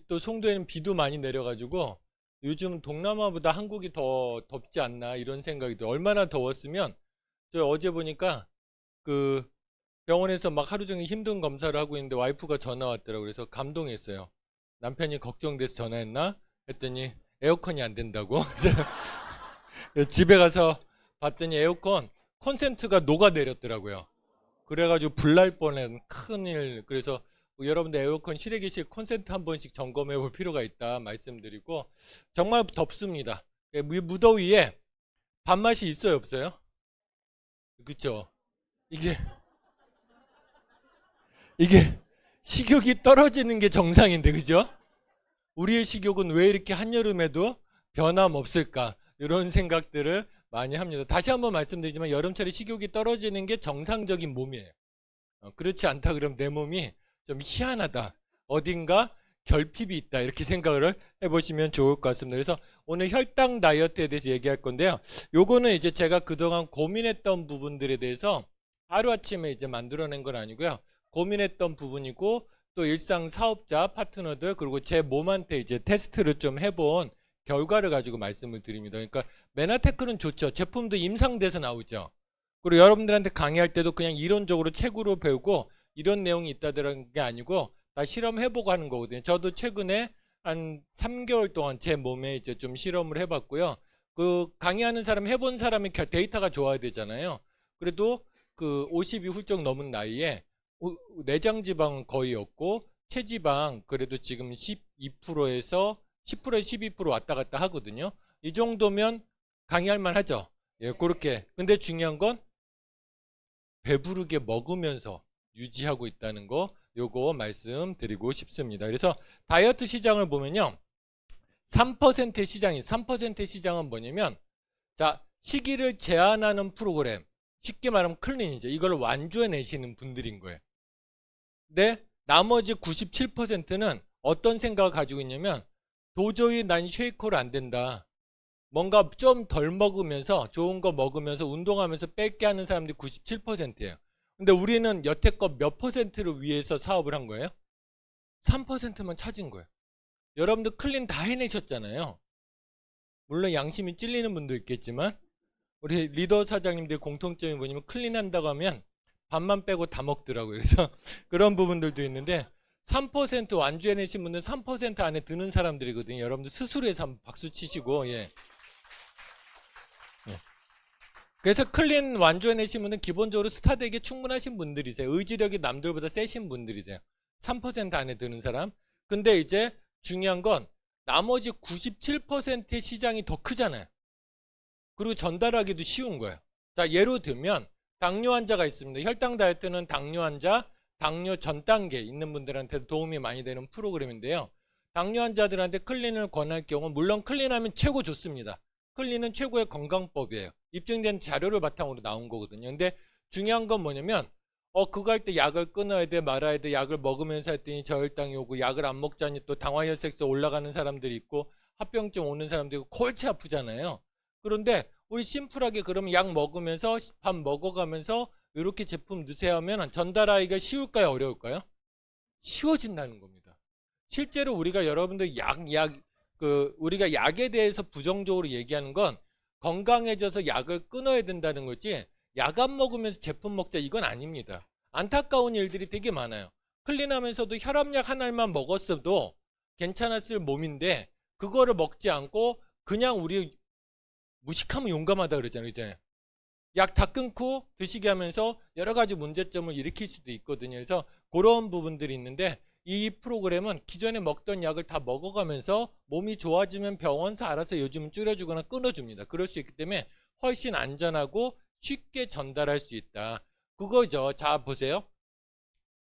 또 송도에는 비도 많이 내려가지고 요즘 동남아보다 한국이 더 덥지 않나 이런 생각이 들어요. 얼마나 더웠으면 저 어제 보니까 그 병원에서 막 하루 종일 힘든 검사를 하고 있는데 와이프가 전화 왔더라고요. 그래서 감동했어요. 남편이 걱정돼서 전화했나 했더니 에어컨이 안 된다고. 그래서 집에 가서 봤더니 에어컨 콘센트가 녹아내렸더라고요. 그래가지고 불날 뻔한 큰일. 그래서 여러분들 에어컨 실외 계실 콘센트 한 번씩 점검해 볼 필요가 있다 말씀드리고, 정말 덥습니다. 무더위에 밥맛이 있어요 없어요? 그쵸? 이게 이게 식욕이 떨어지는 게 정상인데, 그죠? 우리의 식욕은 왜 이렇게 한여름에도 변함없을까, 이런 생각들을 많이 합니다. 다시 한번 말씀드리지만 여름철에 식욕이 떨어지는 게 정상적인 몸이에요. 그렇지 않다 그러면 내 몸이 좀 희한하다, 어딘가 결핍이 있다, 이렇게 생각을 해보시면 좋을 것 같습니다. 그래서 오늘 혈당 다이어트에 대해서 얘기할 건데요. 요거는 이제 제가 그동안 고민했던 부분들에 대해서 하루아침에 이제 만들어낸 건 아니고요. 고민했던 부분이고, 또 일상 사업자 파트너들, 그리고 제 몸한테 이제 테스트를 좀 해본 결과를 가지고 말씀을 드립니다. 그러니까 메나테크는 좋죠. 제품도 임상돼서 나오죠. 그리고 여러분들한테 강의할 때도 그냥 이론적으로 책으로 배우고 이런 내용이 있다는 게 아니고 다 실험해보고 하는 거거든요. 저도 최근에 한 3개월 동안 제 몸에 이제 좀 실험을 해봤고요. 그 강의하는 사람, 해본 사람의 데이터가 좋아야 되잖아요. 그래도 그 50이 훌쩍 넘은 나이에 내장 지방은 거의 없고 체지방 그래도 지금 12%에서 10%에서 12% 왔다 갔다 하거든요. 이 정도면 강의할 만하죠. 예, 그렇게. 근데 중요한 건 배부르게 먹으면서 유지하고 있다는 거, 요거 말씀드리고 싶습니다. 그래서 다이어트 시장을 보면요, 3%의 시장이, 3%의 시장은 뭐냐면, 자, 식이를 제한하는 프로그램, 쉽게 말하면 클린이죠. 이걸 완주해 내시는 분들인 거예요. 근데 나머지 97%는 어떤 생각을 가지고 있냐면, 도저히 난 쉐이커로 안 된다, 뭔가 좀 덜 먹으면서, 좋은 거 먹으면서 운동하면서 뺄게 하는 사람들이 97%예요. 근데 우리는 여태껏 몇 퍼센트를 위해서 사업을 한 거예요? 3%만 찾은 거예요. 여러분들 클린 다 해내셨잖아요. 물론 양심이 찔리는 분도 있겠지만 우리 리더 사장님들 공통점이 뭐냐면, 클린 한다고 하면 밥만 빼고 다 먹더라고요. 그래서 그런 부분들도 있는데, 3% 완주해내신 분들 3% 안에 드는 사람들이거든요. 여러분들 스스로 해서 한번 박수 치시고. 예. 예. 그래서 클린 완주해내신 분은 기본적으로 스타 되기에 충분하신 분들이세요. 의지력이 남들보다 세신 분들이세요. 3% 안에 드는 사람. 근데 이제 중요한 건 나머지 97%의 시장이 더 크잖아요. 그리고 전달하기도 쉬운 거예요. 자, 예로 들면 당뇨 환자가 있습니다. 혈당 다이어트는 당뇨 환자, 당뇨 전 단계 있는 분들한테 도움이 많이 되는 프로그램인데요. 당뇨 환자들한테 클린을 권할 경우, 물론 클린하면 최고 좋습니다. 클린은 최고의 건강법이에요. 입증된 자료를 바탕으로 나온 거거든요. 근데 중요한 건 뭐냐면, 그거 할 때 약을 끊어야 돼 말아야 돼, 약을 먹으면서 했더니 저혈당이 오고, 약을 안 먹자니 또 당화혈색소 올라가는 사람들이 있고, 합병증 오는 사람들이 있고, 골치 아프잖아요. 그런데 우리 심플하게 그러면 약 먹으면서 밥 먹어가면서 이렇게 제품 넣으세요 하면 전달하기가 쉬울까요, 어려울까요? 쉬워진다는 겁니다. 실제로 우리가, 여러분들 우리가 약에 대해서 부정적으로 얘기하는 건 건강해져서 약을 끊어야 된다는 거지, 약 안 먹으면서 제품 먹자 이건 아닙니다. 안타까운 일들이 되게 많아요. 클린하면서도 혈압약 한 알만 먹었어도 괜찮았을 몸인데 그거를 먹지 않고 그냥 우리 무식하면 용감하다 그러잖아요. 이제 약 다 끊고 드시게 하면서 여러 가지 문제점을 일으킬 수도 있거든요. 그래서 그런 부분들이 있는데, 이 프로그램은 기존에 먹던 약을 다 먹어가면서 몸이 좋아지면 병원에서 알아서 요즘은 줄여주거나 끊어줍니다. 그럴 수 있기 때문에 훨씬 안전하고 쉽게 전달할 수 있다, 그거죠. 자, 보세요.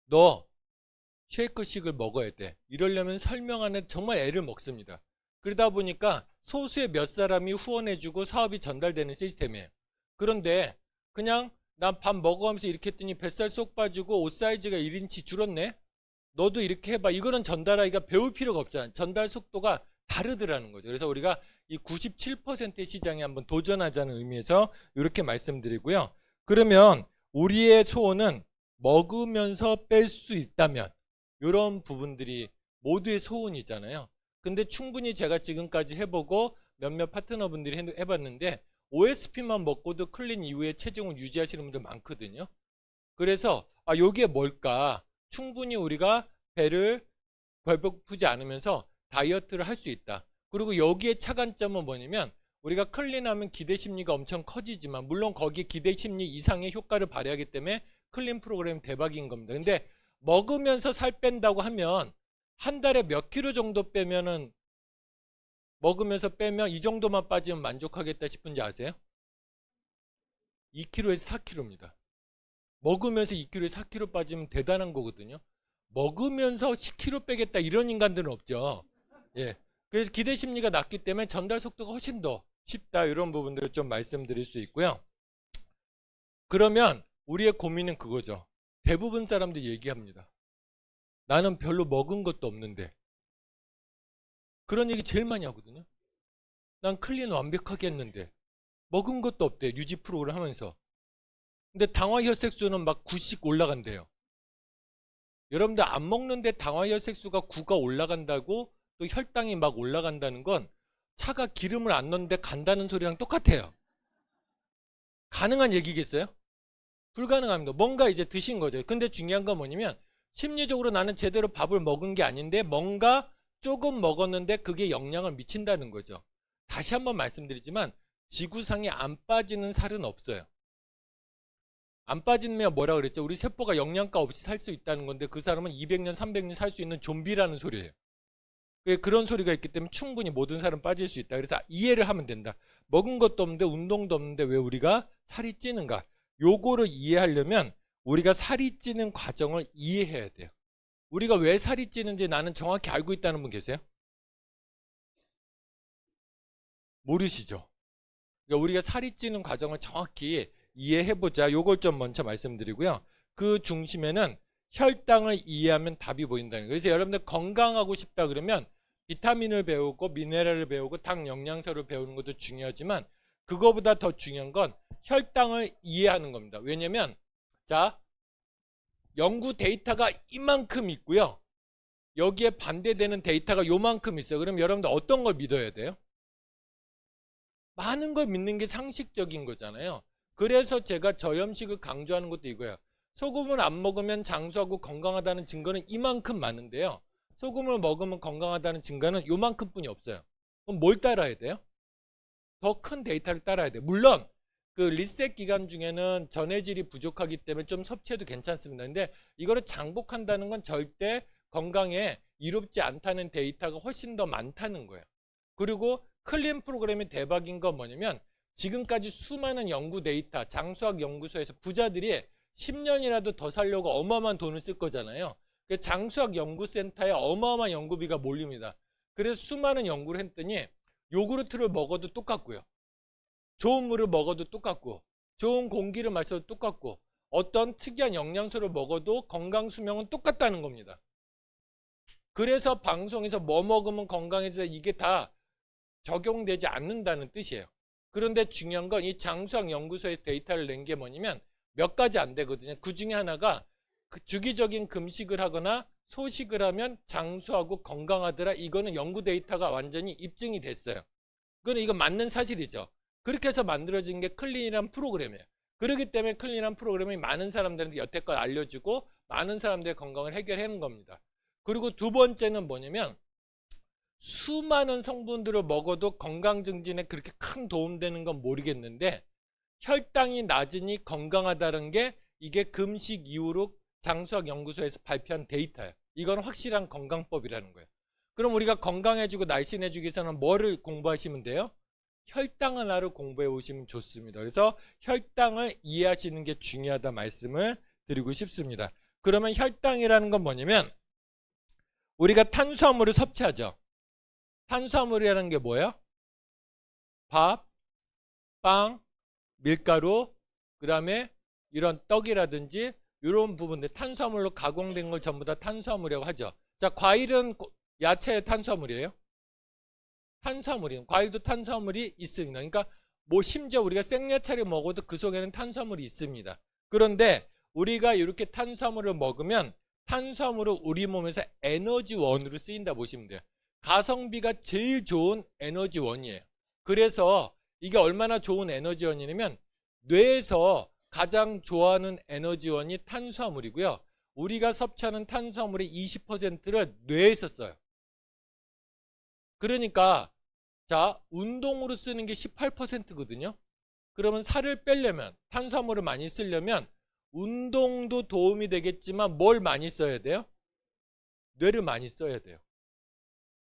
너 쉐이크식을 먹어야 돼, 이러려면 설명하는 정말 애를 먹습니다. 그러다 보니까 소수의 몇 사람이 후원해주고 사업이 전달되는 시스템이에요. 그런데 그냥 난 밥 먹어가면서 이렇게 했더니 뱃살 쏙 빠지고 옷 사이즈가 1인치 줄었네, 너도 이렇게 해봐, 이거는 전달하기가 배울 필요가 없잖아. 전달 속도가 다르더라는 거죠. 그래서 우리가 이 97%의 시장에 한번 도전하자는 의미에서 이렇게 말씀드리고요. 그러면 우리의 소원은 먹으면서 뺄 수 있다면 이런 부분들이 모두의 소원이잖아요. 근데 충분히 제가 지금까지 해보고 몇몇 파트너분들이 해봤는데 OSP만 먹고도 클린 이후에 체중을 유지하시는 분들 많거든요. 그래서 여기에 뭘까? 충분히 우리가 배를 배고프지 않으면서 다이어트를 할 수 있다. 그리고 여기에 차관점은 뭐냐면 우리가 클린하면 기대심리가 엄청 커지지만 물론 거기에 기대심리 이상의 효과를 발휘하기 때문에 클린 프로그램 대박인 겁니다. 근데 먹으면서 살 뺀다고 하면 한 달에 몇 킬로 정도 빼면은 먹으면서 빼면 이 정도만 빠지면 만족하겠다 싶은지 아세요? 2kg에서 4kg입니다. 먹으면서 2kg에서 4kg 빠지면 대단한 거거든요. 먹으면서 10kg 빼겠다 이런 인간들은 없죠. 예. 그래서 기대 심리가 낮기 때문에 전달 속도가 훨씬 더 쉽다 이런 부분들을 좀 말씀드릴 수 있고요. 그러면 우리의 고민은 그거죠. 대부분 사람들이 얘기합니다. 나는 별로 먹은 것도 없는데. 그런 얘기 제일 많이 하거든요. 난 클린 완벽하게 했는데 먹은 것도 없대. 유지 프로그램 하면서. 근데 당화혈색수는 막 9씩 올라간대요. 여러분들 안 먹는데 당화혈색수가 9가 올라간다고 또 혈당이 막 올라간다는 건 차가 기름을 안 넣는데 간다는 소리랑 똑같아요. 가능한 얘기겠어요? 불가능합니다. 뭔가 이제 드신 거죠. 근데 중요한 건 뭐냐면 심리적으로 나는 제대로 밥을 먹은 게 아닌데 뭔가 조금 먹었는데 그게 영향을 미친다는 거죠. 다시 한번 말씀드리지만 지구상에 안 빠지는 살은 없어요. 안 빠지면 뭐라 그랬죠? 우리 세포가 영양가 없이 살 수 있다는 건데 그 사람은 200년, 300년 살 수 있는 좀비라는 소리예요. 그런 소리가 있기 때문에 충분히 모든 살은 빠질 수 있다. 그래서 이해를 하면 된다. 먹은 것도 없는데 운동도 없는데 왜 우리가 살이 찌는가? 요거를 이해하려면 우리가 살이 찌는 과정을 이해해야 돼요. 우리가 왜 살이 찌는지 나는 정확히 알고 있다는 분 계세요? 모르시죠? 그러니까 우리가 살이 찌는 과정을 정확히 이해해보자. 요걸 좀 먼저 말씀드리고요. 그 중심에는 혈당을 이해하면 답이 보인다는 거예요. 그래서 여러분들 건강하고 싶다 그러면 비타민을 배우고 미네랄을 배우고 당 영양소를 배우는 것도 중요하지만 그거보다 더 중요한 건 혈당을 이해하는 겁니다. 왜냐면 자 연구 데이터가 이만큼 있고요. 여기에 반대되는 데이터가 요만큼 있어요. 그럼 여러분들 어떤 걸 믿어야 돼요? 많은 걸 믿는 게 상식적인 거잖아요. 그래서 제가 저염식을 강조하는 것도 이거예요. 소금을 안 먹으면 장수하고 건강하다는 증거는 이만큼 많은데요. 소금을 먹으면 건강하다는 증거는 요만큼 뿐이 없어요. 그럼 뭘 따라야 돼요? 더 큰 데이터를 따라야 돼요. 물론 그 리셋 기간 중에는 전해질이 부족하기 때문에 좀 섭취해도 괜찮습니다. 근데 이거를 장복한다는 건 절대 건강에 이롭지 않다는 데이터가 훨씬 더 많다는 거예요. 그리고 클린 프로그램이 대박인 건 뭐냐면 지금까지 수많은 연구 데이터, 장수학 연구소에서 부자들이 10년이라도 더 살려고 어마어마한 돈을 쓸 거잖아요. 장수학 연구센터에 어마어마한 연구비가 몰립니다. 그래서 수많은 연구를 했더니 요구르트를 먹어도 똑같고요. 좋은 물을 먹어도 똑같고 좋은 공기를 마셔도 똑같고 어떤 특이한 영양소를 먹어도 건강 수명은 똑같다는 겁니다. 그래서 방송에서 뭐 먹으면 건강해져 이게 다 적용되지 않는다는 뜻이에요. 그런데 중요한 건 이 장수학 연구소에서 데이터를 낸 게 뭐냐면 몇 가지 안 되거든요. 그 중에 하나가 주기적인 금식을 하거나 소식을 하면 장수하고 건강하더라. 이거는 연구 데이터가 완전히 입증이 됐어요. 이건 맞는 사실이죠. 그렇게 해서 만들어진 게 클린이란 프로그램이에요. 그렇기 때문에 클린이란 프로그램이 많은 사람들한테 여태껏 알려주고 많은 사람들의 건강을 해결하는 겁니다. 그리고 두 번째는 뭐냐면 수많은 성분들을 먹어도 건강 증진에 그렇게 큰 도움되는 건 모르겠는데 혈당이 낮으니 건강하다는 게 이게 금식 이후로 장수학 연구소에서 발표한 데이터예요. 이건 확실한 건강법이라는 거예요. 그럼 우리가 건강해지고 날씬해지기 위해서는 뭐를 공부하시면 돼요? 혈당 하나를 공부해 오시면 좋습니다. 그래서 혈당을 이해하시는 게 중요하다 말씀을 드리고 싶습니다. 그러면 혈당이라는 건 뭐냐면 우리가 탄수화물을 섭취하죠. 탄수화물이라는 게 뭐예요? 밥, 빵, 밀가루, 그 다음에 이런 떡이라든지 이런 부분들 탄수화물로 가공된 걸 전부 다 탄수화물이라고 하죠. 자, 과일은 야채의 탄수화물이에요? 탄수화물이에요. 과일도 탄수화물이 있습니다. 그러니까 뭐 심지어 우리가 생야채를 먹어도 그 속에는 탄수화물이 있습니다. 그런데 우리가 이렇게 탄수화물을 먹으면 탄수화물은 우리 몸에서 에너지원으로 쓰인다 보시면 돼요. 가성비가 제일 좋은 에너지원이에요. 그래서 이게 얼마나 좋은 에너지원이냐면 뇌에서 가장 좋아하는 에너지원이 탄수화물이고요. 우리가 섭취하는 탄수화물의 20%를 뇌에서 써요. 그러니까 자, 운동으로 쓰는 게 18%거든요. 그러면 살을 빼려면, 탄수화물을 많이 쓰려면 운동도 도움이 되겠지만 뭘 많이 써야 돼요? 뇌를 많이 써야 돼요.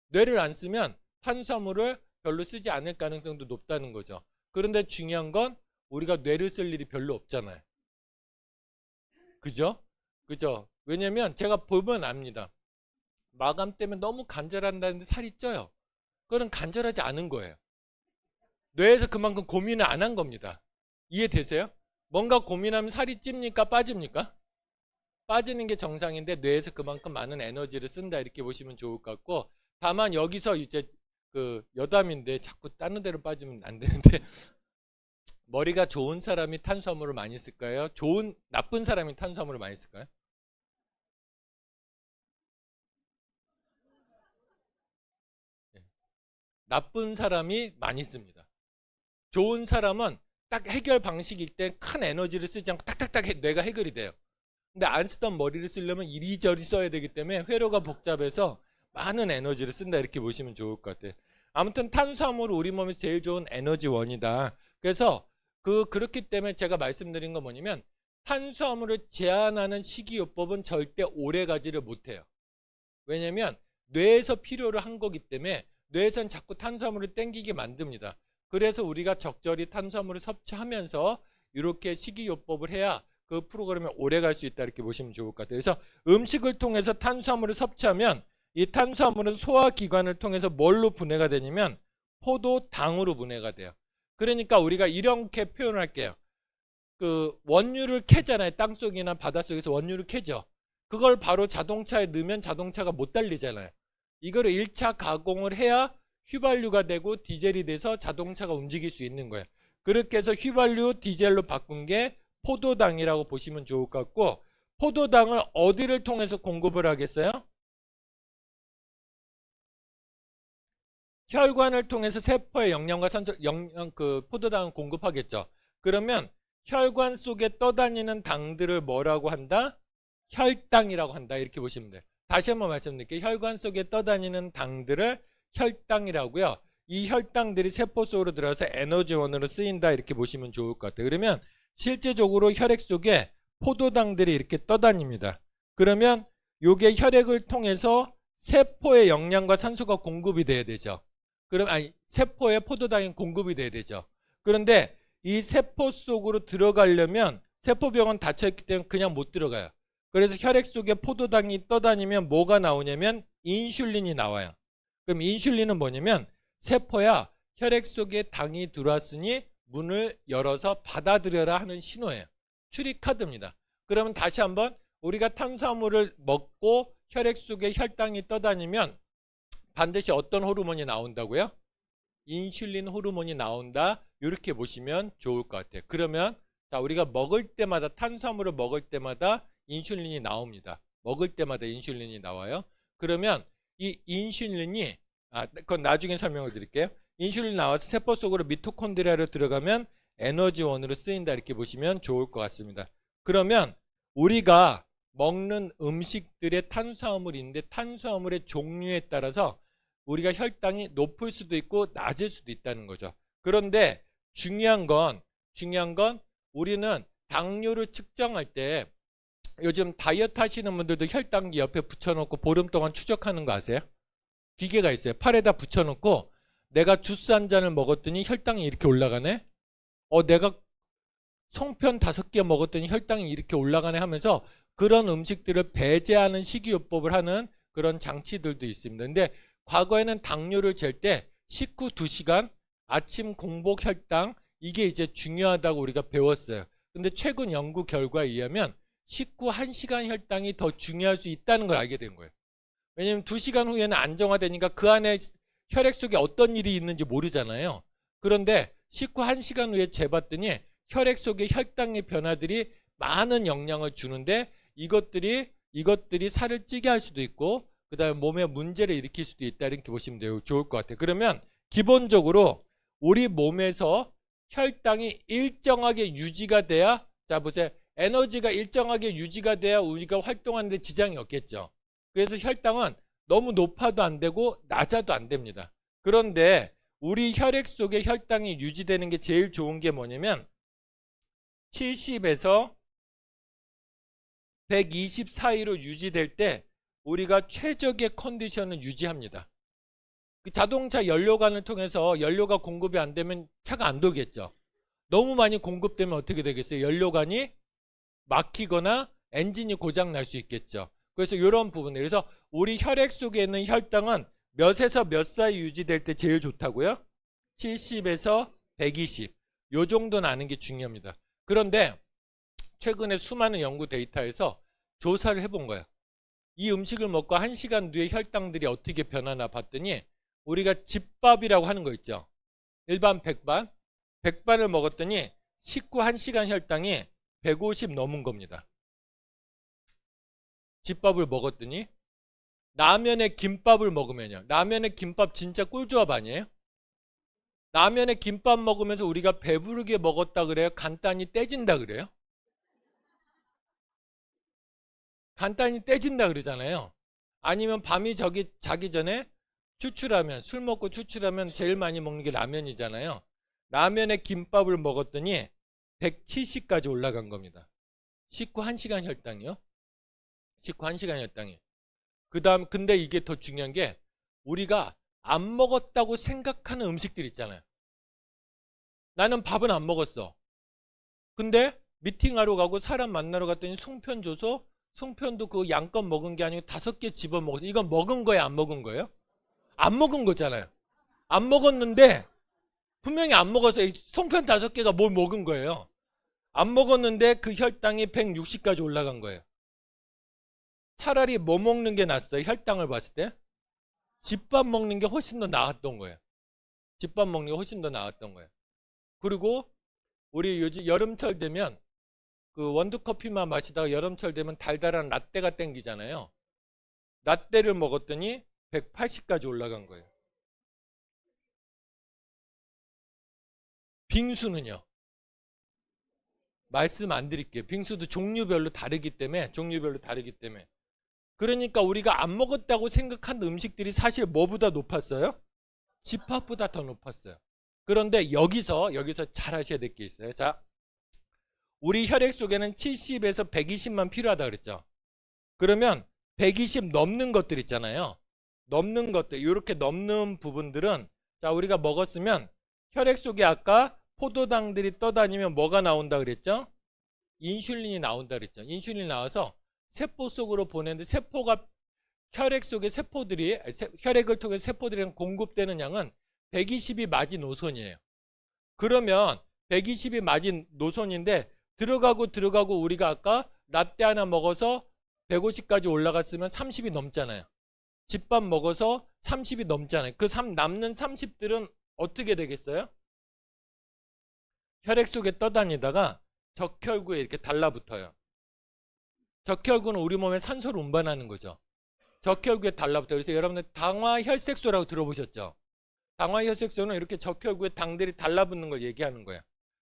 뇌를 안 쓰면 탄수화물을 별로 쓰지 않을 가능성도 높다는 거죠. 그런데 중요한 건 우리가 뇌를 쓸 일이 별로 없잖아요. 그죠? 그죠? 왜냐면 제가 보면 압니다. 마감 때문에 너무 간절한다는데 살이 쪄요. 그건 간절하지 않은 거예요. 뇌에서 그만큼 고민을 안 한 겁니다. 이해되세요? 뭔가 고민하면 살이 찝니까? 빠집니까? 빠지는 게 정상인데 뇌에서 그만큼 많은 에너지를 쓴다 이렇게 보시면 좋을 것 같고, 다만 여기서 이제 그 여담인데 자꾸 다른 데로 빠지면 안 되는데 머리가 좋은 사람이 탄수화물을 많이 쓸까요? 나쁜 사람이 탄수화물을 많이 쓸까요? 네. 나쁜 사람이 많이 씁니다. 좋은 사람은 딱 해결 방식일 때 큰 에너지를 쓰지 않고 탁탁탁 뇌가 해결이 돼요. 근데 안 쓰던 머리를 쓰려면 이리저리 써야 되기 때문에 회로가 복잡해서 많은 에너지를 쓴다 이렇게 보시면 좋을 것 같아요. 아무튼 탄수화물은 우리 몸에서 제일 좋은 에너지원이다. 그래서 그렇기 때문에 제가 말씀드린 건 뭐냐면 탄수화물을 제한하는 식이요법은 절대 오래 가지를 못해요. 왜냐면 뇌에서 필요로 한 거기 때문에 뇌에선 자꾸 탄수화물을 땡기게 만듭니다. 그래서 우리가 적절히 탄수화물을 섭취하면서 이렇게 식이요법을 해야 그 프로그램이 오래 갈 수 있다 이렇게 보시면 좋을 것 같아요. 그래서 음식을 통해서 탄수화물을 섭취하면 이 탄수화물은 소화기관을 통해서 뭘로 분해가 되냐면 포도당으로 분해가 돼요. 그러니까 우리가 이렇게 표현을 할게요. 그 원유를 캐잖아요. 땅속이나 바닷속에서 원유를 캐죠. 그걸 바로 자동차에 넣으면 자동차가 못 달리잖아요. 이거를 1차 가공을 해야 휘발유가 되고 디젤이 돼서 자동차가 움직일 수 있는 거예요. 그렇게 해서 휘발유 디젤로 바꾼 게 포도당이라고 보시면 좋을 것 같고, 포도당을 어디를 통해서 공급을 하겠어요? 혈관을 통해서 세포에 영양과 산소, 포도당을 공급하겠죠. 그러면 혈관 속에 떠다니는 당들을 뭐라고 한다? 혈당이라고 한다. 이렇게 보시면 돼요. 다시 한번 말씀드릴게요. 혈관 속에 떠다니는 당들을 혈당이라고요. 이 혈당들이 세포 속으로 들어가서 에너지원으로 쓰인다. 이렇게 보시면 좋을 것 같아요. 그러면 실제적으로 혈액 속에 포도당들이 이렇게 떠다닙니다. 그러면 이게 혈액을 통해서 세포에 영양과 산소가 공급이 돼야 되죠. 세포에 포도당이 공급이 돼야 되죠. 그런데 이 세포 속으로 들어가려면 세포벽은 닫혀있기 때문에 그냥 못 들어가요. 그래서 혈액 속에 포도당이 떠다니면 뭐가 나오냐면 인슐린이 나와요. 그럼 인슐린은 뭐냐면 세포야 혈액 속에 당이 들어왔으니 문을 열어서 받아들여라 하는 신호예요. 출입 카드입니다. 그러면 다시 한번 우리가 탄수화물을 먹고 혈액 속에 혈당이 떠다니면 반드시 어떤 호르몬이 나온다고요? 인슐린 호르몬이 나온다. 이렇게 보시면 좋을 것 같아요. 그러면 자, 우리가 먹을 때마다 탄수화물을 먹을 때마다 인슐린이 나옵니다. 먹을 때마다 인슐린이 나와요. 그러면 이 인슐린이 그건 나중에 설명을 드릴게요. 인슐린이 나와서 세포 속으로 미토콘드리아로 들어가면 에너지원으로 쓰인다 이렇게 보시면 좋을 것 같습니다. 그러면 우리가 먹는 음식들의 탄수화물인데 탄수화물의 종류에 따라서 우리가 혈당이 높을 수도 있고 낮을 수도 있다는 거죠. 그런데 중요한 건 우리는 당뇨를 측정할 때 요즘 다이어트 하시는 분들도 혈당기 옆에 붙여놓고 보름 동안 추적하는 거 아세요? 기계가 있어요. 팔에다 붙여놓고 내가 주스 한 잔을 먹었더니 혈당이 이렇게 올라가네? 내가 송편 5개 먹었더니 혈당이 이렇게 올라가네 하면서 그런 음식들을 배제하는 식이요법을 하는 그런 장치들도 있습니다. 근데 과거에는 당뇨를 잴 때 식후 2시간 아침 공복 혈당 이게 이제 중요하다고 우리가 배웠어요. 근데 최근 연구 결과에 의하면 식후 1시간 혈당이 더 중요할 수 있다는 걸 알게 된 거예요. 왜냐하면 2시간 후에는 안정화되니까 그 안에 혈액 속에 어떤 일이 있는지 모르잖아요. 그런데 식후 1시간 후에 재봤더니 혈액 속의 혈당의 변화들이 많은 영향을 주는데 이것들이 이것들이 살을 찌게 할 수도 있고 그 다음에 몸에 문제를 일으킬 수도 있다 이렇게 보시면 돼요. 좋을 것 같아요. 그러면 기본적으로 우리 몸에서 혈당이 일정하게 유지가 돼야, 자 보세요. 에너지가 일정하게 유지가 돼야 우리가 활동하는데 지장이 없겠죠. 그래서 혈당은 너무 높아도 안 되고 낮아도 안 됩니다. 그런데 우리 혈액 속에 혈당이 유지되는 게 제일 좋은 게 뭐냐면 70에서 120 사이로 유지될 때 우리가 최적의 컨디션을 유지합니다. 그 자동차 연료관을 통해서 연료가 공급이 안 되면 차가 안 돌겠죠. 너무 많이 공급되면 어떻게 되겠어요? 연료관이 막히거나 엔진이 고장 날 수 있겠죠. 그래서 이런 부분, 그래서 우리 혈액 속에 있는 혈당은 몇에서 몇 사이 유지될 때 제일 좋다고요? 70에서 120. 요 정도는 아는 게 중요합니다. 그런데 최근에 수많은 연구 데이터에서 조사를 해본 거예요. 이 음식을 먹고 1시간 뒤에 혈당들이 어떻게 변하나 봤더니 우리가 집밥이라고 하는 거 있죠. 일반 백반을 먹었더니 식후 1시간 혈당이 150 넘은 겁니다. 집밥을 먹었더니. 라면에 김밥을 먹으면요. 라면에 김밥 진짜 꿀조합 아니에요? 라면에 김밥 먹으면서 우리가 배부르게 먹었다 그래요? 간단히 떼진다 그래요? 간단히 떼진다 그러잖아요. 아니면 밤이 자기 전에 추출하면, 술 먹고 추출하면 제일 많이 먹는 게 라면이잖아요. 라면에 김밥을 먹었더니 170까지 올라간 겁니다. 식후 1시간 혈당이요. 식후 1시간 혈당이. 근데 이게 더 중요한 게 우리가 안 먹었다고 생각하는 음식들 있잖아요. 나는 밥은 안 먹었어. 근데 미팅하러 가고 사람 만나러 갔더니 송편 줘서 송편도 그 양껏 먹은 게 아니고 5개 집어 먹었어. 이건 먹은 거예요, 안 먹은 거예요? 안 먹은 거잖아요. 안 먹었는데 분명히 안 먹어서 송편 5개가 뭘 먹은 거예요. 안 먹었는데 그 혈당이 160까지 올라간 거예요. 차라리 뭐 먹는 게 낫어요? 혈당을 봤을 때 집밥 먹는 게 훨씬 더 나았던 거예요. 집밥 먹는 게 훨씬 더 나았던 거예요. 그리고 우리 요즘 여름철 되면 그 원두커피만 마시다가 여름철 되면 달달한 라떼가 땡기잖아요. 라떼를 먹었더니 180까지 올라간 거예요. 빙수는요? 말씀 안 드릴게요. 빙수도 종류별로 다르기 때문에. 그러니까 우리가 안 먹었다고 생각한 음식들이 사실 뭐보다 높았어요? 집밥보다 더 높았어요. 그런데 여기서 잘 하셔야 될 게 있어요. 자, 우리 혈액 속에는 70에서 120만 필요하다 그랬죠. 그러면 120 넘는 것들 있잖아요. 넘는 것들, 이렇게 넘는 부분들은, 자, 우리가 먹었으면 혈액 속에 아까 포도당들이 떠다니면 뭐가 나온다 그랬죠? 인슐린이 나온다 그랬죠. 인슐린이 나와서 세포 속으로 보내는데, 세포가 혈액 속의 세포들이, 혈액을 통해 세포들이랑 공급되는 양은 120이 마지노선이에요. 그러면 120이 마지노선인데 들어가고 우리가 아까 라떼 하나 먹어서 150까지 올라갔으면 30이 넘잖아요. 집밥 먹어서 30이 넘잖아요. 그 남는 30들은 어떻게 되겠어요? 혈액 속에 떠다니다가 적혈구에 이렇게 달라붙어요. 적혈구는 우리 몸에 산소를 운반하는 거죠. 적혈구에 달라붙어요. 그래서 여러분들 당화혈색소라고 들어보셨죠? 당화혈색소는 이렇게 적혈구에 당들이 달라붙는 걸 얘기하는 거예요.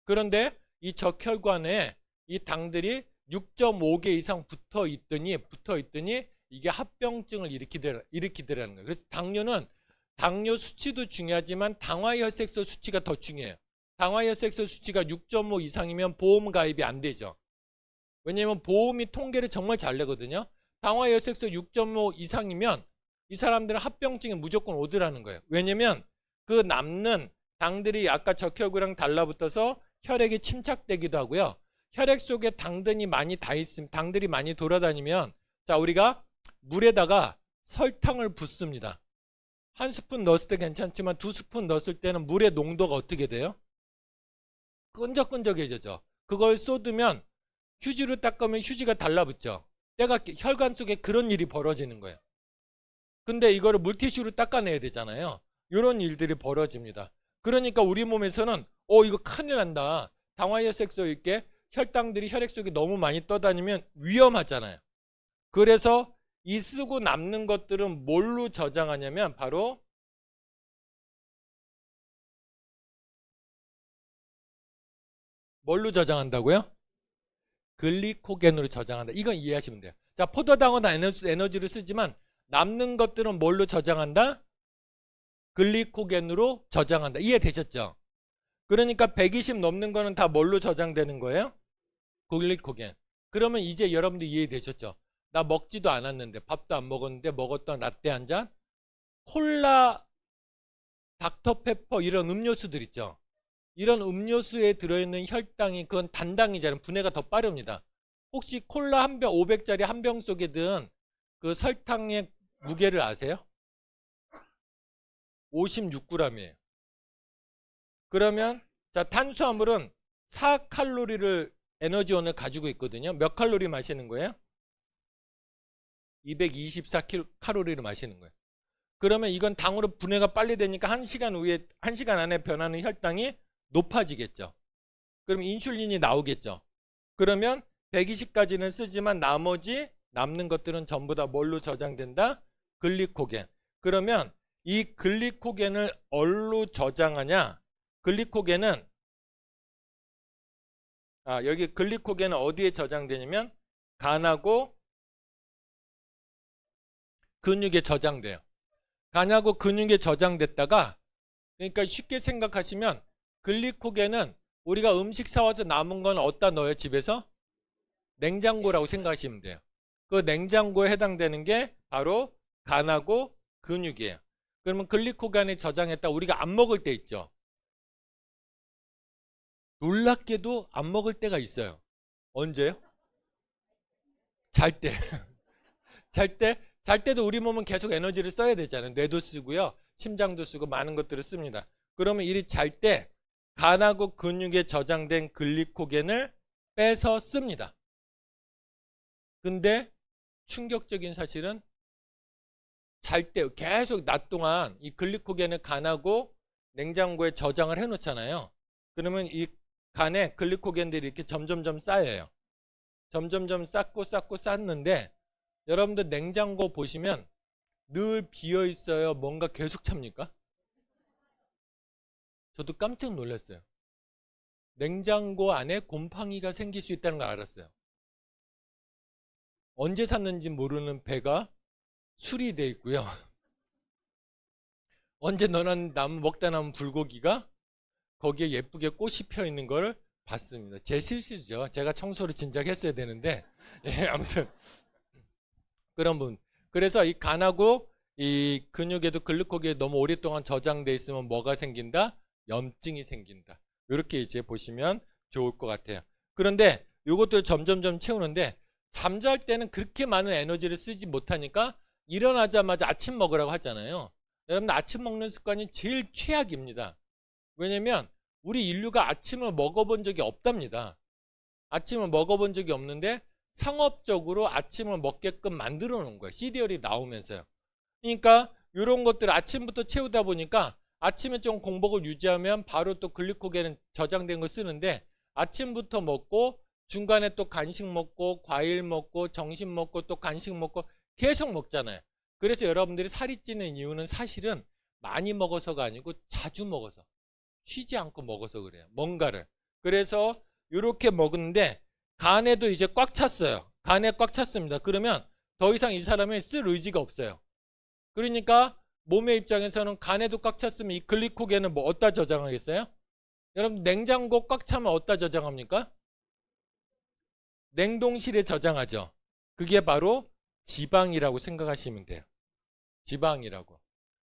그런데 이 적혈구 안에 이 당들이 6.5개 이상 붙어 있더니 이게 합병증을 일으키더라는 거예요. 그래서 당뇨 수치도 중요하지만 당화혈색소 수치가 더 중요해요. 당화혈색소 수치가 6.5 이상이면 보험 가입이 안 되죠. 왜냐하면 보험이 통계를 정말 잘 내거든요. 당화혈색소 6.5 이상이면 이 사람들은 합병증이 무조건 오더라는 거예요. 왜냐면 그 남는 당들이 아까 적혈구랑 달라붙어서 혈액에 침착되기도 하고요. 혈액 속에 당들이 많이 돌아다니면, 자, 우리가 물에다가 설탕을 붓습니다. 한 스푼 넣었을 때 괜찮지만 2스푼 넣었을 때는 물의 농도가 어떻게 돼요? 끈적끈적해져죠. 그걸 쏟으면 휴지로 닦으면 휴지가 달라붙죠. 때가 혈관 속에 그런 일이 벌어지는 거예요. 근데 이거를 물티슈로 닦아내야 되잖아요. 이런 일들이 벌어집니다. 그러니까 우리 몸에서는 이거 큰일 난다. 당화혈색소 있게 혈당들이 혈액 속에 너무 많이 떠다니면 위험하잖아요. 그래서 이 쓰고 남는 것들은 뭘로 저장하냐면 바로 뭘로 저장한다고요? 글리코겐으로 저장한다. 이건 이해하시면 돼요. 자, 포도당은 에너지를 쓰지만 남는 것들은 뭘로 저장한다? 글리코겐으로 저장한다. 이해되셨죠? 그러니까 120 넘는 거는 다 뭘로 저장되는 거예요? 글리코겐. 그러면 이제 여러분들 이해되셨죠? 나 먹지도 않았는데, 밥도 안 먹었는데 먹었던 라떼 한 잔, 콜라, 닥터페퍼 이런 음료수들 있죠? 이런 음료수에 들어있는 혈당이 그건 단당이잖아요. 분해가 더 빠릅니다. 혹시 콜라 한 병, 500짜리 한 병 속에 든 그 설탕의 무게를 아세요? 56g이에요. 그러면 자, 탄수화물은 4칼로리를 에너지원을 가지고 있거든요. 몇 칼로리 마시는 거예요? 224칼로리를 마시는 거예요. 그러면 이건 당으로 분해가 빨리 되니까 1시간 안에 변하는 혈당이 높아지겠죠. 그럼 인슐린이 나오겠죠. 그러면 120까지는 쓰지만 나머지 남는 것들은 전부 다 뭘로 저장된다? 글리코겐. 그러면 이 글리코겐을 뭘로 저장하냐? 글리코겐은 여기 글리코겐은 어디에 저장되냐면 간하고 근육에 저장돼요. 간하고 근육에 저장됐다가, 그러니까 쉽게 생각하시면 글리코겐은 우리가 음식 사와서 남은 건 어디다 넣어요? 집에서? 냉장고라고 생각하시면 돼요. 그 냉장고에 해당되는 게 바로 간하고 근육이에요. 그러면 글리코겐에 저장했다 우리가 안 먹을 때 있죠. 놀랍게도 안 먹을 때가 있어요. 언제요? 잘 때. 잘 때도 우리 몸은 계속 에너지를 써야 되잖아요. 뇌도 쓰고요. 심장도 쓰고 많은 것들을 씁니다. 그러면 이 잘 때 간하고 근육에 저장된 글리코겐을 빼서 씁니다. 근데 충격적인 사실은 잘 때 계속 낮 동안 이 글리코겐을 간하고 냉장고에 저장을 해 놓잖아요. 그러면 이 간에 글리코겐들이 이렇게 점점점 쌓여요. 점점점 쌓고 쌓는데 여러분들 냉장고 보시면 늘 비어 있어요? 뭔가 계속 찹니까? 저도 깜짝 놀랐어요. 냉장고 안에 곰팡이가 생길 수 있다는 걸 알았어요. 언제 샀는지 모르는 배가 수리돼 있고요. 언제 먹다 남은 불고기가 거기에 예쁘게 꽃이 펴 있는 걸 봤습니다. 제 실수죠. 제가 청소를 진작 했어야 되는데 아무튼 그런 분. 그래서 이 간하고 이 근육에도 글루코겐이 너무 오랫동안 저장돼 있으면 뭐가 생긴다? 염증이 생긴다. 이렇게 이제 보시면 좋을 것 같아요. 그런데 이것들 점점점 채우는데 잠잘 때는 그렇게 많은 에너지를 쓰지 못하니까 일어나자마자 아침 먹으라고 하잖아요. 여러분 아침 먹는 습관이 제일 최악입니다. 왜냐면 우리 인류가 아침을 먹어본 적이 없답니다. 아침을 먹어본 적이 없는데 상업적으로 아침을 먹게끔 만들어 놓은 거예요. 시리얼이 나오면서요. 그러니까 이런 것들을 아침부터 채우다 보니까 아침에 좀 공복을 유지하면 바로 또 글리코겐은 저장된 걸 쓰는데 아침부터 먹고 중간에 또 간식 먹고 과일 먹고 점심 먹고 또 간식 먹고 계속 먹잖아요. 그래서 여러분들이 살이 찌는 이유는 사실은 많이 먹어서가 아니고 자주 먹어서 쉬지 않고 먹어서 그래요. 뭔가를. 그래서 이렇게 먹는데 간에도 이제 꽉 찼어요. 간에 꽉 찼습니다. 그러면 더 이상 이 사람이 쓸 의지가 없어요. 그러니까 몸의 입장에서는 간에도 꽉 찼으면 이 글리코겐은 뭐 어디다 저장하겠어요? 여러분 냉장고 꽉 차면 어디다 저장합니까? 냉동실에 저장하죠. 그게 바로 지방이라고 생각하시면 돼요. 지방이라고.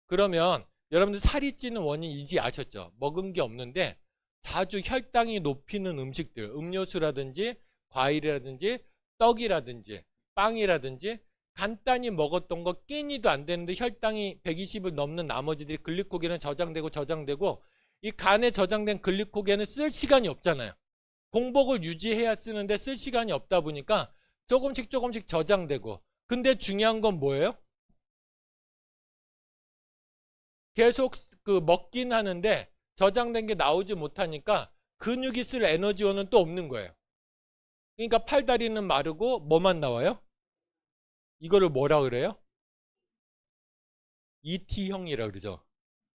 그러면 여러분들 살이 찌는 원인 이제 아셨죠? 먹은 게 없는데 자주 혈당이 높이는 음식들, 음료수라든지 과일이라든지 떡이라든지 빵이라든지 간단히 먹었던 거 끼니도 안 되는데 혈당이 120을 넘는 나머지들이 글리코겐은 저장되고 이 간에 저장된 글리코겐을 쓸 시간이 없잖아요. 공복을 유지해야 쓰는데 쓸 시간이 없다 보니까 조금씩 저장되고, 근데 중요한 건 뭐예요? 계속 그 먹긴 하는데 저장된 게 나오지 못하니까 근육이 쓸 에너지원은 또 없는 거예요. 그러니까 팔다리는 마르고 뭐만 나와요? 이거를 뭐라 그래요? ET형이라 그러죠.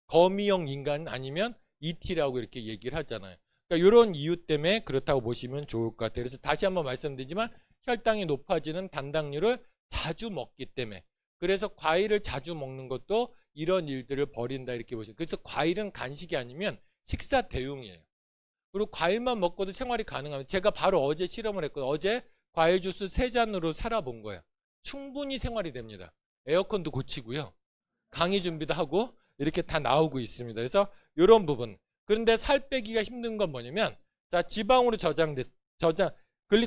거미형 인간 아니면 ET라고 이렇게 얘기를 하잖아요. 그러니까 이런 이유 때문에 그렇다고 보시면 좋을 것 같아요. 그래서 다시 한번 말씀드리지만 혈당이 높아지는 단당류를 자주 먹기 때문에, 그래서 과일을 자주 먹는 것도 이런 일들을 벌인다 이렇게 보시죠. 그래서 과일은 간식이 아니면 식사 대용이에요. 그리고 과일만 먹고도 생활이 가능합니다. 제가 바로 어제 실험을 했거든요. 어제 과일 주스 3잔으로 살아본 거예요. 충분히 생활이 됩니다. 에어컨도 고치고요. 강의 준비도 하고 이렇게 다 나오고 있습니다. 그래서 이런 부분. 그런데 살 빼기가 힘든 건 뭐냐면, 자, 지방으로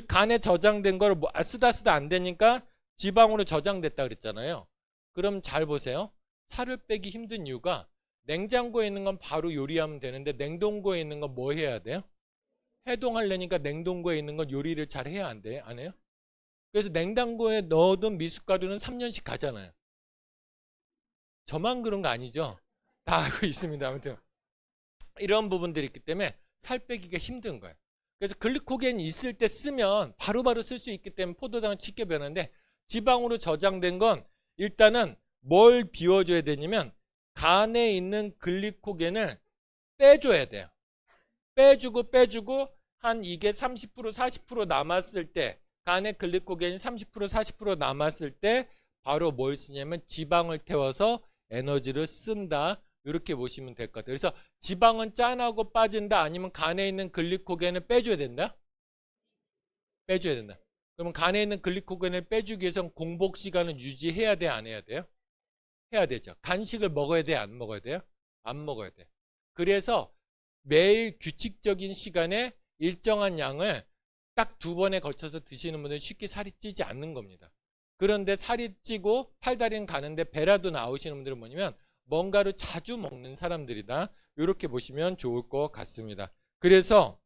간에 저장된 걸 뭐 쓰다 안 되니까 지방으로 저장됐다 그랬잖아요. 그럼 잘 보세요. 살을 빼기 힘든 이유가, 냉장고에 있는 건 바로 요리하면 되는데 냉동고에 있는 건 뭐 해야 돼요? 해동하려니까 냉동고에 있는 건 요리를 잘 해야 안 돼요? 안 해요? 그래서 냉장고에 넣어둔 미숫가루는 3년씩 가잖아요. 저만 그런 거 아니죠? 다 알고 있습니다. 아무튼 이런 부분들이 있기 때문에 살 빼기가 힘든 거예요. 그래서 글리코겐이 있을 때 쓰면 바로바로 쓸 수 있기 때문에 포도당은 쉽게 변하는데, 지방으로 저장된 건 일단은 뭘 비워줘야 되냐면 간에 있는 글리코겐을 빼줘야 돼요. 빼주고 한 이게 30% 40% 남았을 때, 간에 글리코겐이 30% 40% 남았을 때 바로 뭘 쓰냐면 지방을 태워서 에너지를 쓴다. 이렇게 보시면 될 것 같아요. 그래서 지방은 짠하고 빠진다, 아니면 간에 있는 글리코겐을 빼줘야 된다? 빼줘야 된다. 그러면 간에 있는 글리코겐을 빼주기 위해서는 공복 시간을 유지해야 돼, 안 해야 돼요? 해야 되죠. 간식을 먹어야 돼, 안 먹어야 돼요? 안 먹어야 돼. 그래서 매일 규칙적인 시간에 일정한 양을 딱 2번에 걸쳐서 드시는 분들은 쉽게 살이 찌지 않는 겁니다. 그런데 살이 찌고 팔다리는 가는데 배라도 나오시는 분들은 뭐냐면 뭔가를 자주 먹는 사람들이다. 이렇게 보시면 좋을 것 같습니다. 그래서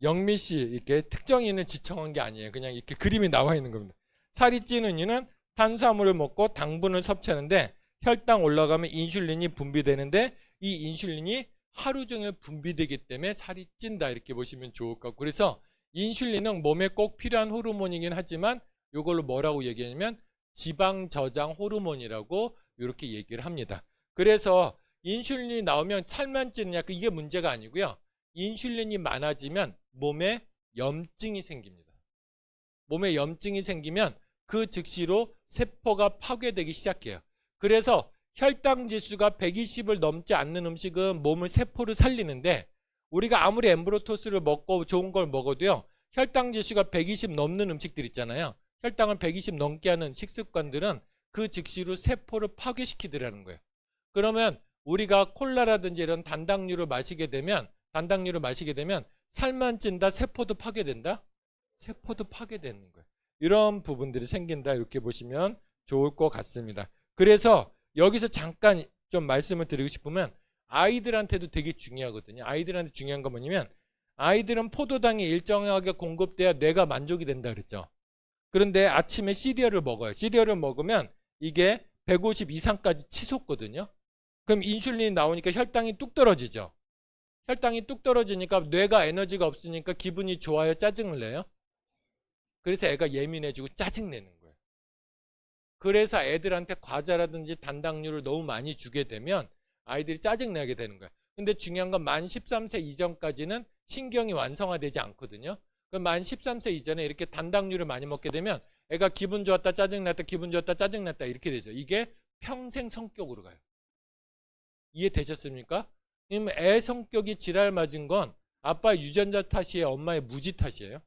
영미 씨 이렇게 특정인을 지청한 게 아니에요. 그냥 이렇게 그림이 나와 있는 겁니다. 살이 찌는 이는 탄수화물을 먹고 당분을 섭취하는데 혈당 올라가면 인슐린이 분비되는데 이 인슐린이 하루 종일 분비되기 때문에 살이 찐다. 이렇게 보시면 좋을 것 같고, 그래서 인슐린은 몸에 꼭 필요한 호르몬이긴 하지만 이걸로 뭐라고 얘기하냐면 지방 저장 호르몬이라고 이렇게 얘기를 합니다. 그래서 인슐린이 나오면 살만 찌느냐, 이게 문제가 아니고요. 인슐린이 많아지면 몸에 염증이 생깁니다. 몸에 염증이 생기면 그 즉시로 세포가 파괴되기 시작해요. 그래서 혈당 지수가 120을 넘지 않는 음식은 몸의 세포를 살리는데, 우리가 아무리 엠브로토스를 먹고 좋은 걸 먹어도요, 혈당 지수가 120 넘는 음식들 있잖아요. 혈당을 120 넘게 하는 식습관들은 그 즉시로 세포를 파괴시키더라는 거예요. 그러면 우리가 콜라라든지 이런 단당류를 마시게 되면 살만 찐다, 세포도 파괴된다? 세포도 파괴되는 거예요. 이런 부분들이 생긴다. 이렇게 보시면 좋을 것 같습니다. 그래서 여기서 잠깐 좀 말씀을 드리고 싶으면 아이들한테도 되게 중요하거든요. 아이들한테 중요한 건 뭐냐면, 아이들은 포도당이 일정하게 공급돼야 뇌가 만족이 된다 그랬죠. 그런데 아침에 시리얼을 먹어요. 시리얼을 먹으면 이게 150 이상까지 치솟거든요. 그럼 인슐린이 나오니까 혈당이 뚝 떨어지죠. 혈당이 뚝 떨어지니까 뇌가 에너지가 없으니까 기분이 좋아요, 짜증을 내요? 그래서 애가 예민해지고 짜증내는 거예요. 그래서 애들한테 과자라든지 단당류를 너무 많이 주게 되면 아이들이 짜증내게 되는 거예요. 근데 중요한 건 만 13세 이전까지는 신경이 완성화되지 않거든요. 그럼 만 13세 이전에 이렇게 단당류를 많이 먹게 되면 애가 기분 좋았다 짜증났다 기분 좋았다 짜증났다 이렇게 되죠. 이게 평생 성격으로 가요. 이해되셨습니까? 그럼 애 성격이 지랄 맞은 건 아빠의 유전자 탓이에요, 엄마의 무지 탓이에요?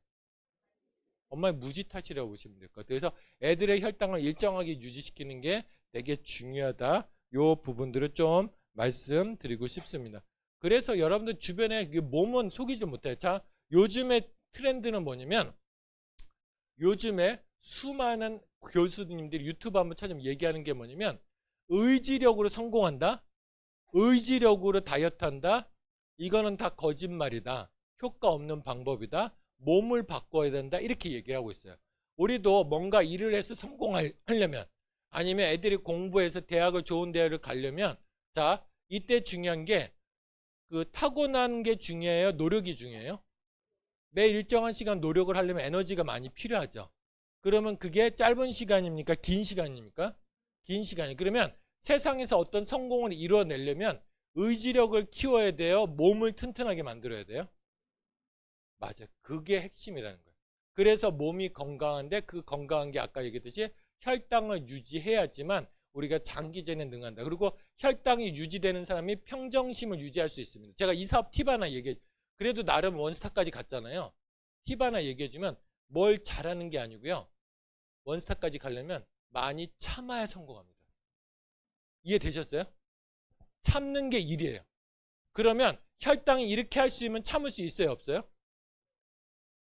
엄마의 무지 탓이라고 보시면 될 것 같아요. 그래서 애들의 혈당을 일정하게 유지시키는 게 되게 중요하다. 요 부분들을 좀 말씀드리고 싶습니다. 그래서 여러분들 주변에 몸은 속이지 못해요. 자, 요즘의 트렌드는 뭐냐면, 요즘에 수많은 교수님들이 유튜브 한번 찾으면 얘기하는 게 뭐냐면, 의지력으로 성공한다, 의지력으로 다이어트한다, 이거는 다 거짓말이다, 효과 없는 방법이다, 몸을 바꿔야 된다, 이렇게 얘기하고 있어요. 우리도 뭔가 일을 해서 성공하려면, 아니면 애들이 공부해서 대학을 좋은 대학을 가려면, 자, 이때 중요한 게 타고난 게 중요해요, 노력이 중요해요? 매일 일정한 시간 노력을 하려면 에너지가 많이 필요하죠. 그러면 그게 짧은 시간입니까? 긴 시간입니까? 긴 시간이. 그러면 세상에서 어떤 성공을 이뤄내려면 의지력을 키워야 돼요? 몸을 튼튼하게 만들어야 돼요? 맞아요. 그게 핵심이라는 거예요. 그래서 몸이 건강한데 그 건강한 게 아까 얘기했듯이 혈당을 유지해야지만 우리가 장기전에 능한다. 그리고 혈당이 유지되는 사람이 평정심을 유지할 수 있습니다. 제가 이 사업 팁 하나 얘기해. 그래도 나름 원스타까지 갔잖아요. 팁 하나 얘기해주면 뭘 잘하는 게 아니고요. 원스타까지 가려면 많이 참아야 성공합니다. 이해되셨어요? 참는 게 일이에요. 그러면 혈당이 이렇게 할 수 있으면 참을 수 있어요? 없어요?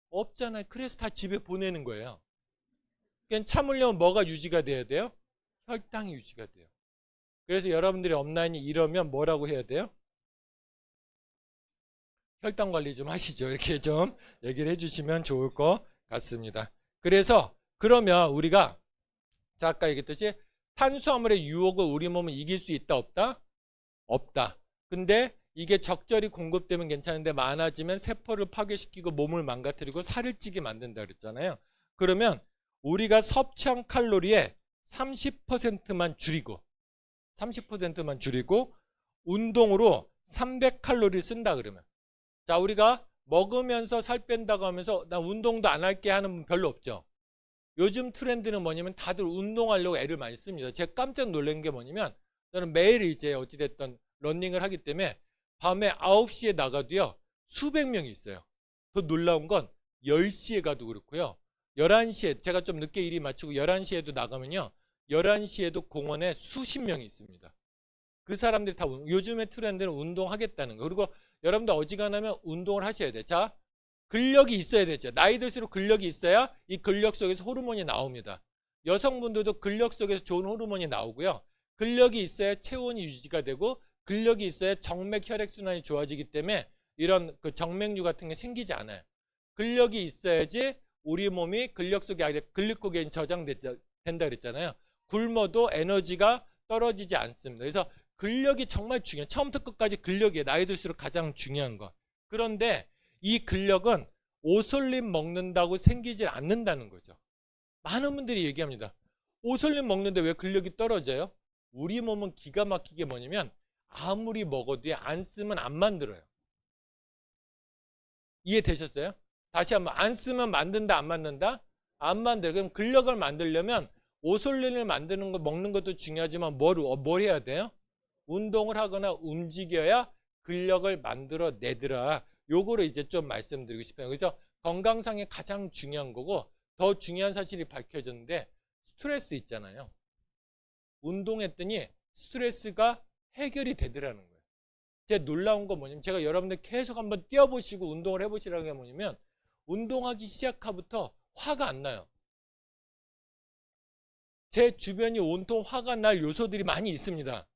없잖아요. 그래서 다 집에 보내는 거예요. 그러니까 참으려면 뭐가 유지가 돼야 돼요? 혈당이 유지가 돼요. 그래서 여러분들이 업라인이 이러면 뭐라고 해야 돼요? 혈당 관리 좀 하시죠. 이렇게 좀 얘기를 해주시면 좋을 것 같습니다. 그래서 그러면 우리가 자 아까 얘기했듯이 탄수화물의 유혹을 우리 몸은 이길 수 있다 없다? 없다. 근데 이게 적절히 공급되면 괜찮은데 많아지면 세포를 파괴시키고 몸을 망가뜨리고 살을 찌게 만든다 그랬잖아요. 그러면 우리가 섭취한 칼로리의 30%만 줄이고 30%만 줄이고 운동으로 300칼로리 쓴다 그러면 자 우리가 먹으면서 살 뺀다고 하면서 나 운동도 안 할게 하는 분 별로 없죠. 요즘 트렌드는 뭐냐면 다들 운동하려고 애를 많이 씁니다. 제가 깜짝 놀란 게 뭐냐면 저는 매일 이제 어찌됐든 러닝을 하기 때문에 밤에 9시에 나가도요 수백 명이 있어요. 더 놀라운 건 10시에 가도 그렇고요 11시에 제가 좀 늦게 일이 마치고 11시에도 나가면요 11시에도 공원에 수십 명이 있습니다. 그 사람들이 다 요즘의 트렌드는 운동하겠다는 거. 그리고 여러분들 어지간하면 운동을 하셔야 돼요. 자 근력이 있어야 되죠. 나이 들수록 근력이 있어야 이 근력 속에서 호르몬이 나옵니다. 여성분들도 근력 속에서 좋은 호르몬이 나오고요. 근력이 있어야 체온이 유지가 되고 근력이 있어야 정맥 혈액순환이 좋아지기 때문에 이런 그 정맥류 같은 게 생기지 않아요. 근력이 있어야지 우리 몸이 근력 속에 아니라 글리코겐이 저장된다 그랬잖아요. 굶어도 에너지가 떨어지지 않습니다. 그래서 근력이 정말 중요해요. 처음부터 끝까지 근력이에요. 나이 들수록 가장 중요한 거. 그런데 이 근력은 오솔린 먹는다고 생기질 않는다는 거죠. 많은 분들이 얘기합니다. 오솔린 먹는데 왜 근력이 떨어져요? 우리 몸은 기가 막히게 뭐냐면 아무리 먹어도 안 쓰면 안 만들어요. 이해되셨어요? 다시 한번 안 쓰면 만든다 안 만든다? 안 만들어요. 그럼 근력을 만들려면 오솔린을 만드는 거 먹는 것도 중요하지만 뭘 해야 돼요? 운동을 하거나 움직여야 근력을 만들어 내더라. 요거를 이제 좀 말씀드리고 싶어요. 그래서 건강상에 가장 중요한 거고 더 중요한 사실이 밝혀졌는데 스트레스 있잖아요. 운동했더니 스트레스가 해결이 되더라는 거예요. 제가 놀라운 건 뭐냐면 제가 여러분들 계속 한번 뛰어보시고 운동을 해보시라는 게 뭐냐면 운동하기 시작하부터 화가 안 나요. 제 주변이 온통 화가 날 요소들이 많이 있습니다.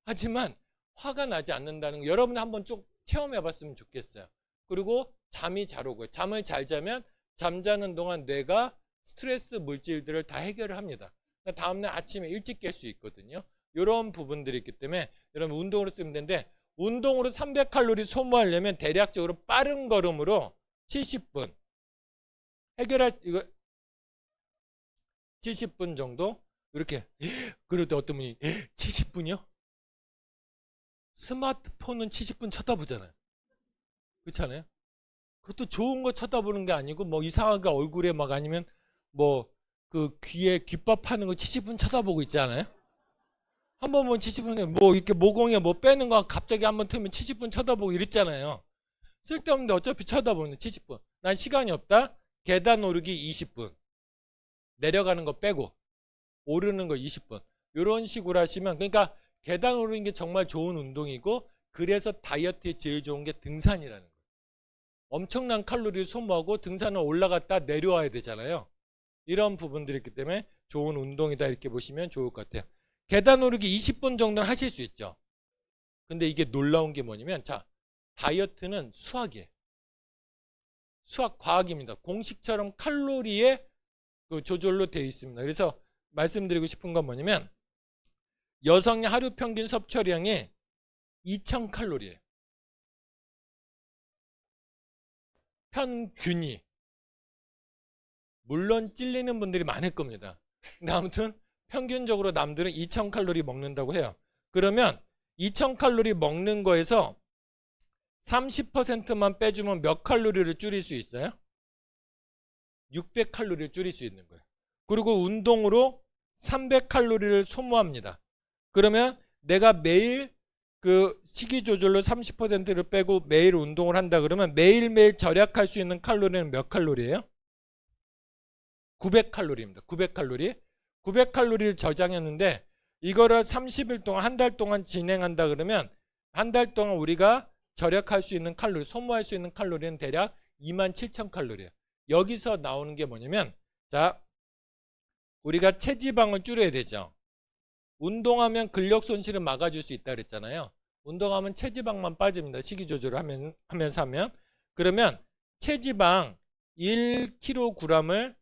하지만 화가 나지 않는다는 거 여러분이 한번 쭉 체험해 봤으면 좋겠어요. 그리고 잠이 잘 오고요. 잠을 잘 자면 잠자는 동안 뇌가 스트레스 물질들을 다 해결을 합니다. 다음날 아침에 일찍 깰 수 있거든요. 이런 부분들이 있기 때문에 여러분 운동으로 쓰면 되는데 운동으로 300칼로리 소모하려면 대략적으로 빠른 걸음으로 70분 해결할 이거 70분 정도 이렇게 그런데 어떤 분이 70분이요? 스마트폰은 70분 쳐다보잖아요. 그렇지 않아요? 그것도 좋은 거 쳐다보는 게 아니고 뭐 이상하게 얼굴에 막 아니면 뭐 그 귀에 귓밥 하는 거 70분 쳐다보고 있지 않아요? 한 번 보면 70분에 뭐 이렇게 모공에 뭐 빼는 거 갑자기 한번 틀면 70분 쳐다보고 이랬잖아요. 쓸데없는데 어차피 쳐다보는데 70분. 난 시간이 없다. 계단 오르기 20분. 내려가는 거 빼고 오르는 거 20분. 이런 식으로 하시면 그러니까 계단 오르는 게 정말 좋은 운동이고 그래서 다이어트에 제일 좋은 게 등산이라는 거예요. 엄청난 칼로리를 소모하고 등산을 올라갔다 내려와야 되잖아요. 이런 부분들이 있기 때문에 좋은 운동이다 이렇게 보시면 좋을 것 같아요. 계단 오르기 20분 정도는 하실 수 있죠. 근데 이게 놀라운 게 뭐냐면 자 다이어트는 수학이에요. 수학 과학입니다. 공식처럼 칼로리의 그 조절로 되어 있습니다. 그래서 말씀드리고 싶은 건 뭐냐면 여성의 하루 평균 섭취량이 2000칼로리예요. 평균이 물론 찔리는 분들이 많을 겁니다. 근데 아무튼 평균적으로 남들은 2000칼로리 먹는다고 해요. 그러면 2000칼로리 먹는 거에서 30%만 빼주면 몇 칼로리를 줄일 수 있어요? 600칼로리를 줄일 수 있는 거예요. 그리고 운동으로 300칼로리를 소모합니다. 그러면 내가 매일 그 식이 조절로 30%를 빼고 매일 운동을 한다 그러면 매일매일 절약할 수 있는 칼로리는 몇 칼로리예요? 900칼로리입니다. 900칼로리. 900칼로리를 저장했는데 이거를 30일 동안 한 달 동안 진행한다 그러면 한 달 동안 우리가 절약할 수 있는 칼로리, 소모할 수 있는 칼로리는 대략 27,000칼로리예요. 여기서 나오는 게 뭐냐면 자, 우리가 체지방을 줄여야 되죠. 운동하면 근력 손실을 막아줄 수 있다 그랬잖아요. 운동하면 체지방만 빠집니다. 식이 조절을 하면서 하면. 그러면 체지방 1kg을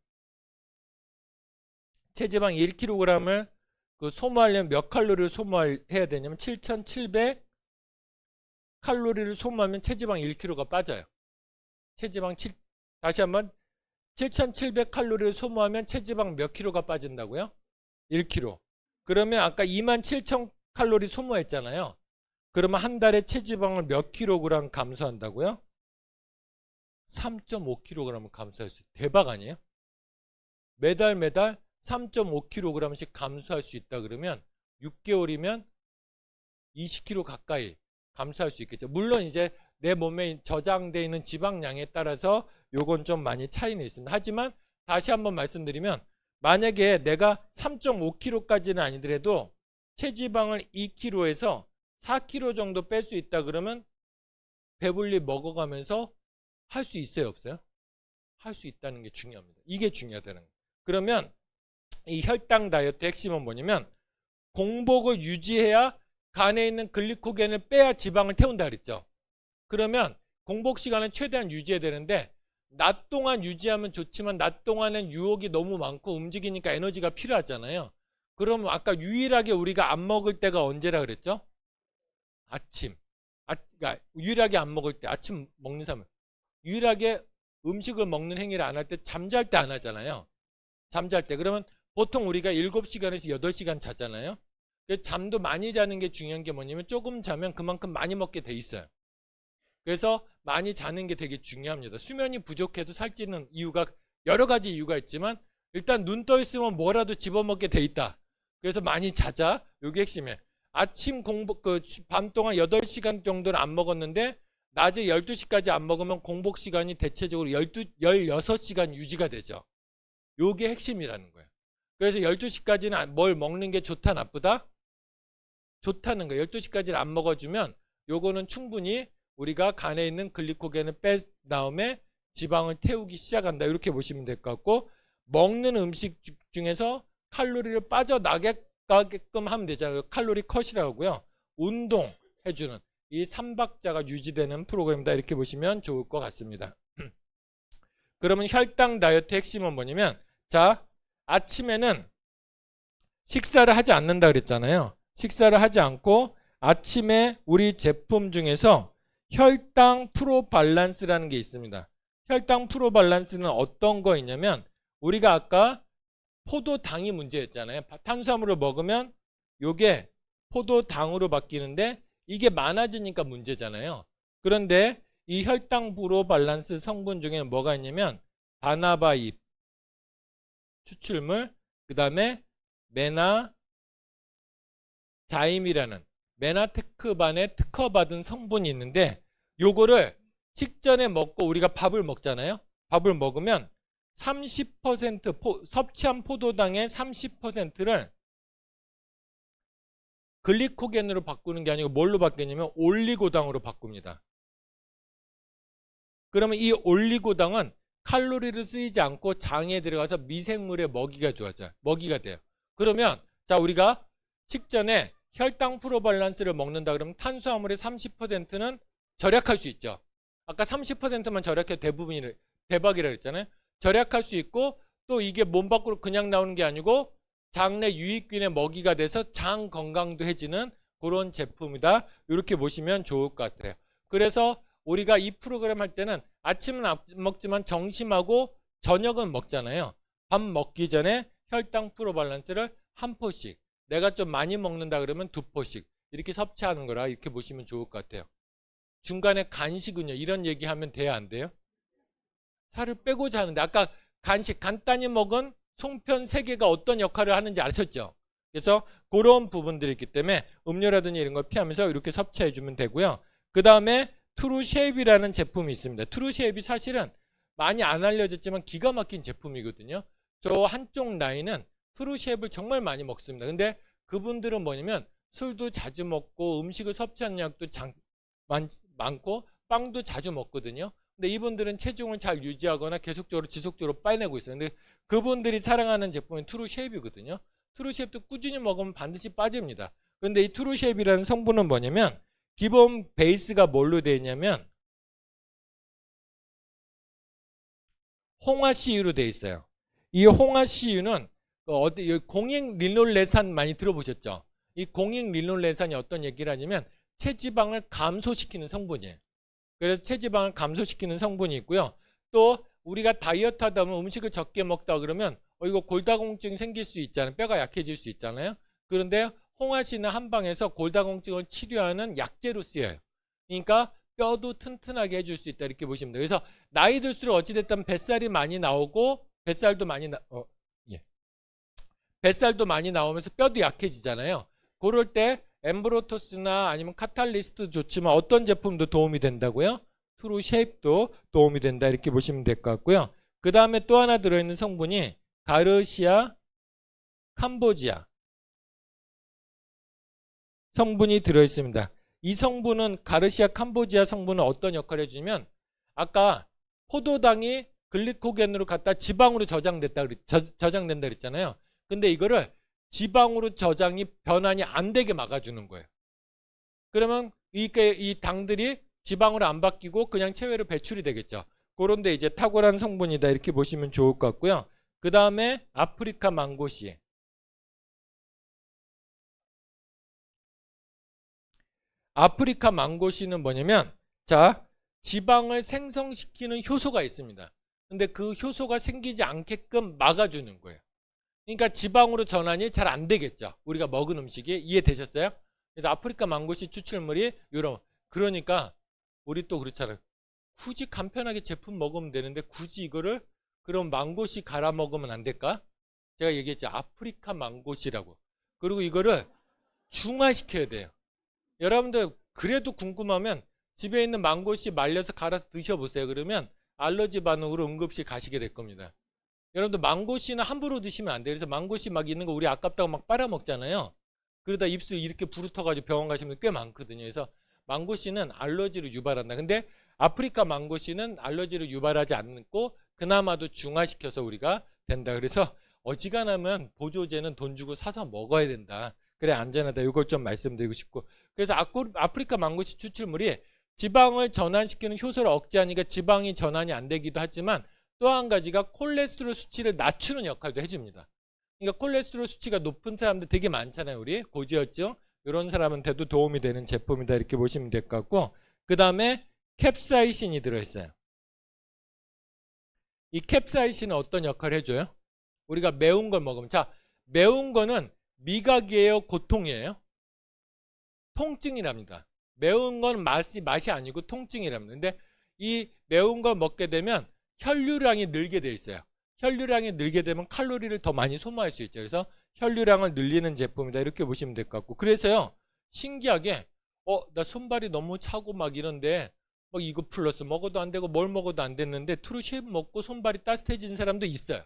그 소모하려면 몇 칼로리를 소모해야 되냐면 7,700 칼로리를 소모하면 체지방 1kg가 빠져요. 다시 한번 7,700 칼로리를 소모하면 체지방 몇 킬로가 빠진다고요? 1kg. 그러면 아까 27,000 칼로리 소모했잖아요. 그러면 한 달에 체지방을 몇 킬로그램 감소한다고요? 3.5kg을 감소할 수 있어요. 대박 아니에요? 매달 3.5kg씩 감소할 수 있다 그러면 6개월이면 20kg 가까이 감소할 수 있겠죠. 물론 이제 내 몸에 저장되어 있는 지방량에 따라서 요건 좀 많이 차이는 있습니다. 하지만 다시 한번 말씀드리면 만약에 내가 3.5kg까지는 아니더라도 체지방을 2kg에서 4kg 정도 뺄 수 있다 그러면 배불리 먹어가면서 할 수 있어요, 없어요? 할 수 있다는 게 중요합니다. 이게 중요하다는 거예요. 그러면 이 혈당 다이어트 핵심은 뭐냐면 공복을 유지해야 간에 있는 글리코겐을 빼야 지방을 태운다 그랬죠. 그러면 공복 시간은 최대한 유지해야 되는데 낮 동안 유지하면 좋지만 낮 동안엔 유혹이 너무 많고 움직이니까 에너지가 필요하잖아요. 그럼 아까 유일하게 우리가 안 먹을 때가 언제라 그랬죠? 아침. 그러니까 유일하게 안 먹을 때, 아침 먹는 사람. 유일하게 음식을 먹는 행위를 안 할 때 잠잘 때 안 하잖아요. 잠잘 때. 그러면 보통 우리가 7시간에서 8시간 자잖아요. 잠도 많이 자는 게 중요한 게 뭐냐면 조금 자면 그만큼 많이 먹게 돼 있어요. 그래서 많이 자는 게 되게 중요합니다. 수면이 부족해도 살찌는 이유가 여러 가지 이유가 있지만 일단 눈 떠 있으면 뭐라도 집어먹게 돼 있다. 그래서 많이 자자. 이게 핵심이에요. 아침 공복 밤 동안 8시간 정도는 안 먹었는데 낮에 12시까지 안 먹으면 공복 시간이 대체적으로 16시간 유지가 되죠. 이게 핵심이라는 거예요. 그래서 12시까지는 뭘 먹는 게 좋다 나쁘다? 좋다는 거예요. 12시까지는 안 먹어주면 요거는 충분히 우리가 간에 있는 글리코겐을 뺀 다음에 지방을 태우기 시작한다. 이렇게 보시면 될 것 같고 먹는 음식 중에서 칼로리를 빠져나게끔 하면 되잖아요. 칼로리 컷이라고 하고요. 운동해주는 이 3박자가 유지되는 프로그램이다. 이렇게 보시면 좋을 것 같습니다. 그러면 혈당 다이어트 핵심은 뭐냐면 자, 아침에는 식사를 하지 않는다 그랬잖아요. 식사를 하지 않고 아침에 우리 제품 중에서 혈당 프로발란스라는 게 있습니다. 혈당 프로발란스는 어떤 거 있냐면 우리가 아까 포도당이 문제였잖아요. 탄수화물을 먹으면 요게 포도당으로 바뀌는데 이게 많아지니까 문제잖아요. 그런데 이 혈당 프로발란스 성분 중에는 뭐가 있냐면 바나바잎 추출물, 그 다음에 메나자임이라는 메나테크반에 특허받은 성분이 있는데 요거를 식전에 먹고 우리가 밥을 먹잖아요. 밥을 먹으면 30% 섭취한 포도당의 30%를 글리코겐으로 바꾸는 게 아니고 뭘로 바뀌냐면 올리고당으로 바꿉니다. 그러면 이 올리고당은 칼로리를 쓰이지 않고 장에 들어가서 미생물의 먹이가 돼요. 그러면 자 우리가 식전에 혈당 프로발란스를 먹는다 그러면 탄수화물의 30%는 절약할 수 있죠. 아까 30%만 절약해도 대박이라고 했잖아요. 절약할 수 있고 또 이게 몸 밖으로 그냥 나오는 게 아니고 장내 유익균의 먹이가 돼서 장 건강도 해지는 그런 제품이다. 이렇게 보시면 좋을 것 같아요. 그래서 우리가 이 프로그램 할 때는 아침은 안 먹지만 점심하고 저녁은 먹잖아요. 밥 먹기 전에 혈당 프로발란스를 한 포씩, 내가 좀 많이 먹는다 그러면 두 포씩 이렇게 섭취하는 거라 이렇게 보시면 좋을 것 같아요. 중간에 간식은요, 이런 얘기하면 돼야 안 돼요? 살을 빼고자 하는데 아까 간식 간단히 먹은 송편 3개가 어떤 역할을 하는지 아셨죠? 그래서 그런 부분들이 있기 때문에 음료라든지 이런 걸 피하면서 이렇게 섭취해 주면 되고요. 그 다음에 트루쉐입이라는 제품이 있습니다. 트루쉐입이 사실은 많이 안 알려졌지만 기가 막힌 제품이거든요. 저 한쪽 라인은 트루쉐입을 정말 많이 먹습니다. 근데 그분들은 뭐냐면 술도 자주 먹고 음식을 섭취하는 약도 많고 빵도 자주 먹거든요. 근데 이분들은 체중을 잘 유지하거나 계속적으로 지속적으로 빼내고 있어요. 근데 그분들이 사랑하는 제품이 트루쉐입이거든요. 트루쉐입도 꾸준히 먹으면 반드시 빠집니다. 그런데 이 트루쉐입이라는 성분은 뭐냐면 기본 베이스가 뭘로 되어 있냐면 홍화씨유로 되어 있어요. 이 홍화씨유는 공익리놀레산 많이 들어보셨죠? 이 공익리놀레산이 어떤 얘기를 하냐면 체지방을 감소시키는 성분이에요. 그래서 체지방을 감소시키는 성분이 있고요. 또 우리가 다이어트 하다 보면 음식을 적게 먹다 그러면 이거 골다공증 생길 수 있잖아요. 뼈가 약해질 수 있잖아요. 그런데 홍화씨는 한방에서 골다공증을 치료하는 약재로 쓰여요. 그러니까 뼈도 튼튼하게 해줄 수 있다 이렇게 보시면 돼요. 그래서 나이 들수록 어찌됐든 뱃살이 많이 나오고 뱃살도 많이 나오면서 뼈도 약해지잖아요. 그럴 때 엠브로토스나 아니면 카탈리스트 좋지만 어떤 제품도 도움이 된다고요? 트루쉐입도 도움이 된다 이렇게 보시면 될 것 같고요. 그 다음에 또 하나 들어있는 성분이 가르시아 캄보지아 성분이 들어있습니다. 이 성분은 가르시아 캄보지아 성분은 어떤 역할을 해주냐면 아까 포도당이 글리코겐으로 갖다 지방으로 저장된다 그랬잖아요. 근데 이거를 지방으로 저장이 변환이 안 되게 막아주는 거예요. 그러면 이 당들이 지방으로 안 바뀌고 그냥 체외로 배출이 되겠죠. 그런데 이제 탁월한 성분이다 이렇게 보시면 좋을 것 같고요. 그 다음에 아프리카 망고씨. 아프리카 망고씨는 뭐냐면 자, 지방을 생성시키는 효소가 있습니다. 근데 그 효소가 생기지 않게끔 막아주는 거예요. 그러니까 지방으로 전환이 잘 안 되겠죠. 우리가 먹은 음식이. 이해되셨어요? 그래서 아프리카 망고씨 추출물이 이런. 그러니까 우리 또 그렇잖아요. 굳이 간편하게 제품 먹으면 되는데 굳이 이거를 그럼 망고씨 갈아 먹으면 안 될까? 제가 얘기했죠. 아프리카 망고씨라고. 그리고 이거를 중화시켜야 돼요. 여러분들 그래도 궁금하면 집에 있는 망고씨 말려서 갈아서 드셔보세요. 그러면 알러지 반응으로 응급실 가시게 될 겁니다. 여러분들 망고씨는 함부로 드시면 안 돼요. 그래서 망고씨 막 있는 거 우리 아깝다고 막 빨아먹잖아요. 그러다 입술 이렇게 부르터가지고 병원 가시는 분 꽤 많거든요. 그래서 망고씨는 알러지를 유발한다. 근데 아프리카 망고씨는 알러지를 유발하지 않고 그나마도 중화시켜서 우리가 된다. 그래서 어지간하면 보조제는 돈 주고 사서 먹어야 된다. 그래 안전하다. 이걸 좀 말씀드리고 싶고. 그래서 아프리카 망고씨 추출물이 지방을 전환시키는 효소를 억제하니까 지방이 전환이 안 되기도 하지만 또 한 가지가 콜레스테롤 수치를 낮추는 역할도 해줍니다. 그러니까 콜레스테롤 수치가 높은 사람들 되게 많잖아요. 우리 고지혈증 이런 사람한테도 도움이 되는 제품이다 이렇게 보시면 될 것 같고 그 다음에 캡사이신이 들어있어요. 이 캡사이신은 어떤 역할을 해줘요? 우리가 매운 걸 먹으면 자 매운 거는 미각이에요? 고통이에요? 통증이랍니다. 매운 건 맛이 아니고 통증이랍니다. 근데 이 매운 걸 먹게 되면 혈류량이 늘게 돼 있어요. 혈류량이 늘게 되면 칼로리를 더 많이 소모할 수 있죠. 그래서 혈류량을 늘리는 제품이다 이렇게 보시면 될 것 같고 그래서요 신기하게 나 손발이 너무 차고 막 이런데 막 이거 플러스 먹어도 안 되고 뭘 먹어도 안 됐는데 트루쉐입 먹고 손발이 따뜻해진 사람도 있어요.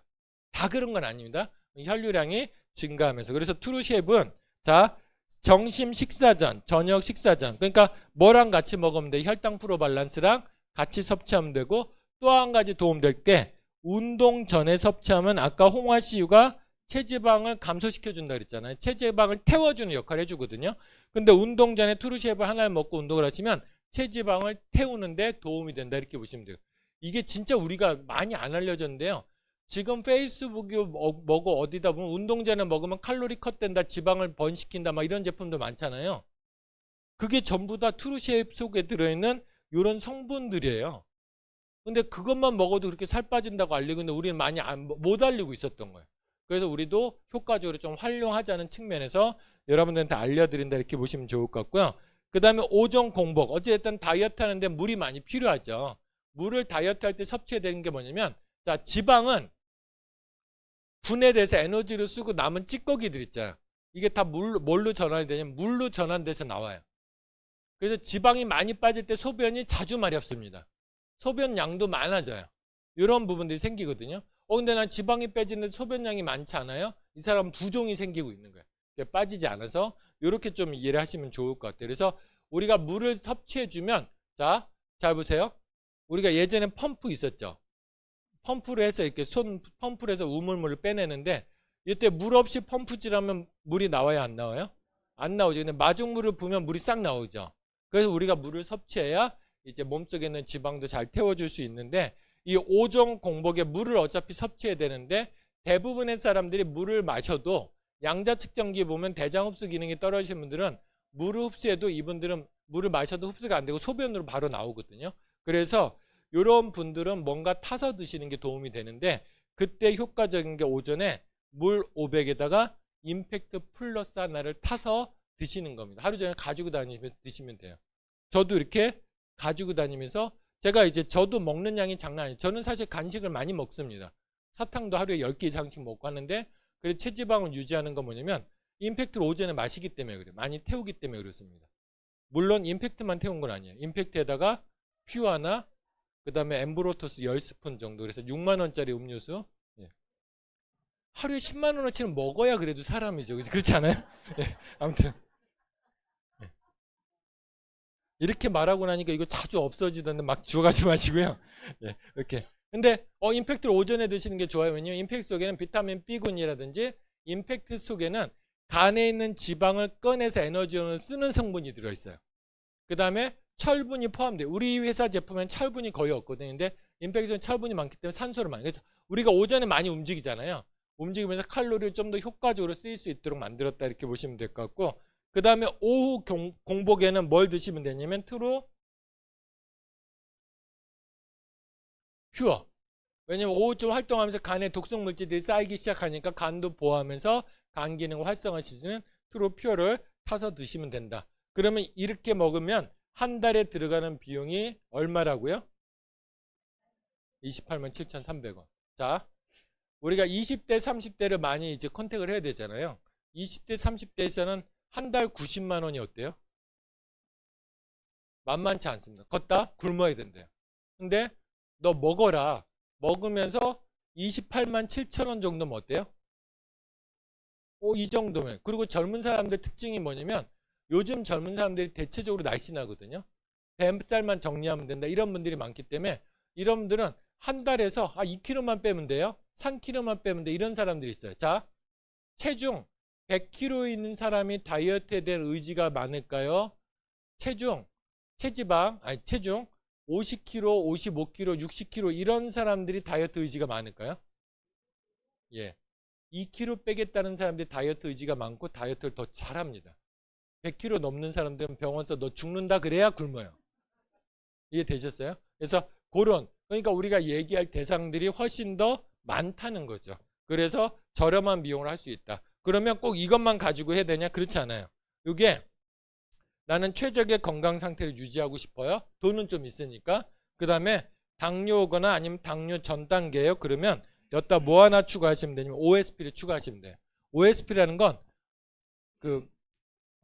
다 그런 건 아닙니다. 혈류량이 증가하면서 그래서 트루쉐입은 자 점심 식사 전, 저녁 식사 전 그러니까 뭐랑 같이 먹으면 돼? 혈당 프로발란스랑 같이 섭취하면 되고 또 한 가지 도움될 게 운동 전에 섭취하면 아까 홍화씨유가 체지방을 감소시켜준다 그랬잖아요. 체지방을 태워주는 역할을 해주거든요. 근데 운동 전에 트루쉐입을 하나를 먹고 운동을 하시면 체지방을 태우는데 도움이 된다 이렇게 보시면 돼요. 이게 진짜 우리가 많이 안 알려졌는데요. 지금 페이스북이 뭐고 어디다 보면 운동 전에 먹으면 칼로리 컷된다, 지방을 번식킨다 막 이런 제품도 많잖아요. 그게 전부 다 트루쉐입 속에 들어있는 이런 성분들이에요. 근데 그것만 먹어도 그렇게 살 빠진다고 알리고 있는데 우리는 많이 못 알리고 있었던 거예요. 그래서 우리도 효과적으로 좀 활용하자는 측면에서 여러분들한테 알려드린다 이렇게 보시면 좋을 것 같고요. 그 다음에 오전 공복. 어쨌든 다이어트 하는데 물이 많이 필요하죠. 물을 다이어트 할 때 섭취해야 되는 게 뭐냐면, 자, 지방은 분해돼서 에너지를 쓰고 남은 찌꺼기들 있잖아요. 이게 다 뭘로 전환이 되냐면 물로 전환돼서 나와요. 그래서 지방이 많이 빠질 때 소변이 자주 마렵습니다. 소변 양도 많아져요. 이런 부분들이 생기거든요. 근데 난 지방이 빼지는데 소변량이 많지 않아요? 이 사람은 부종이 생기고 있는 거예요. 빠지지 않아서 이렇게 좀 이해를 하시면 좋을 것 같아요. 그래서 우리가 물을 섭취해주면, 자, 잘 보세요. 우리가 예전에 펌프 있었죠. 펌프를 해서 이렇게 펌프를 해서 우물물을 빼내는데 이때 물 없이 펌프질하면 물이 나와요, 안 나와요? 안 나오죠. 근데 마중물을 부으면 물이 싹 나오죠. 그래서 우리가 물을 섭취해야 이제 몸속에 있는 지방도 잘 태워줄 수 있는데, 이 오전 공복에 물을 어차피 섭취해야 되는데 대부분의 사람들이 물을 마셔도 양자 측정기 보면 대장 흡수 기능이 떨어지신 분들은 물을 흡수해도 이분들은 물을 마셔도 흡수가 안 되고 소변으로 바로 나오거든요. 그래서 이런 분들은 뭔가 타서 드시는 게 도움이 되는데, 그때 효과적인 게 오전에 물 500에다가 임팩트 플러스 하나를 타서 드시는 겁니다. 하루 종일 가지고 다니면서 드시면 돼요. 저도 이렇게 가지고 다니면서 제가 이제 저도 먹는 양이 장난 아니에요. 저는 사실 간식을 많이 먹습니다. 사탕도 하루에 10개 이상씩 먹고 하는데, 그래서 체지방을 유지하는 건 뭐냐면 임팩트를 오전에 마시기 때문에 그래요. 많이 태우기 때문에 그렇습니다. 물론 임팩트만 태운 건 아니에요. 임팩트에다가 퓨 하나, 그 다음에 엠브로토스 10스푼 정도, 그래서 6만원짜리 음료수. 예. 하루에 10만원어치는 먹어야 그래도 사람이죠. 그렇지 않아요? 예. 아무튼 예. 이렇게 말하고 나니까 이거 자주 없어지던데 막 주워가지 마시고요. 예. 이렇게. 근데 임팩트를 오전에 드시는 게 좋아요. 왜냐면 임팩트 속에는 비타민 B군이라든지 임팩트 속에는 간에 있는 지방을 꺼내서 에너지원을 쓰는 성분이 들어있어요. 그 다음에 철분이 포함돼요. 우리 회사 제품엔 철분이 거의 없거든요. 근데 임팩트는 철분이 많기 때문에 산소를 많이. 그래서 우리가 오전에 많이 움직이잖아요. 움직이면서 칼로리를 좀 더 효과적으로 쓰일 수 있도록 만들었다 이렇게 보시면 될 것 같고, 그 다음에 오후 공복에는 뭘 드시면 되냐면 트루 퓨어. 왜냐면 오후쯤 활동하면서 간에 독성 물질들이 쌓이기 시작하니까 간도 보호하면서 간 기능을 활성화시키는 트루 퓨어를 타서 드시면 된다. 그러면 이렇게 먹으면 한 달에 들어가는 비용이 얼마라고요? 28만 7,300원. 자, 우리가 20대, 30대를 많이 이제 컨택을 해야 되잖아요. 20대, 30대에서는 한 달 90만 원이 어때요? 만만치 않습니다. 걷다 굶어야 된대요. 근데 너 먹어라. 먹으면서 28만 7천 원 정도면 어때요? 이 정도면. 그리고 젊은 사람들 특징이 뭐냐면 요즘 젊은 사람들이 대체적으로 날씬하거든요. 뱃살만 정리하면 된다. 이런 분들이 많기 때문에 이런 분들은 한 달에서 2kg만 빼면 돼요. 3kg만 빼면 돼. 이런 사람들이 있어요. 자, 체중 100kg 있는 사람이 다이어트에 대한 의지가 많을까요? 체중 50kg, 55kg, 60kg 이런 사람들이 다이어트 의지가 많을까요? 예. 2kg 빼겠다는 사람들이 다이어트 의지가 많고 다이어트를 더 잘합니다. 100kg 넘는 사람들은 병원에서 너 죽는다 그래야 굶어요. 이해되셨어요? 그래서 그러니까 우리가 얘기할 대상들이 훨씬 더 많다는 거죠. 그래서 저렴한 비용을 할 수 있다. 그러면 꼭 이것만 가지고 해야 되냐? 그렇지 않아요. 이게 나는 최적의 건강 상태를 유지하고 싶어요. 돈은 좀 있으니까. 그 다음에 당뇨거나 아니면 당뇨 전 단계예요. 그러면 여기다 뭐 하나 추가하시면 되냐면 OSP를 추가하시면 돼요. OSP라는 건 그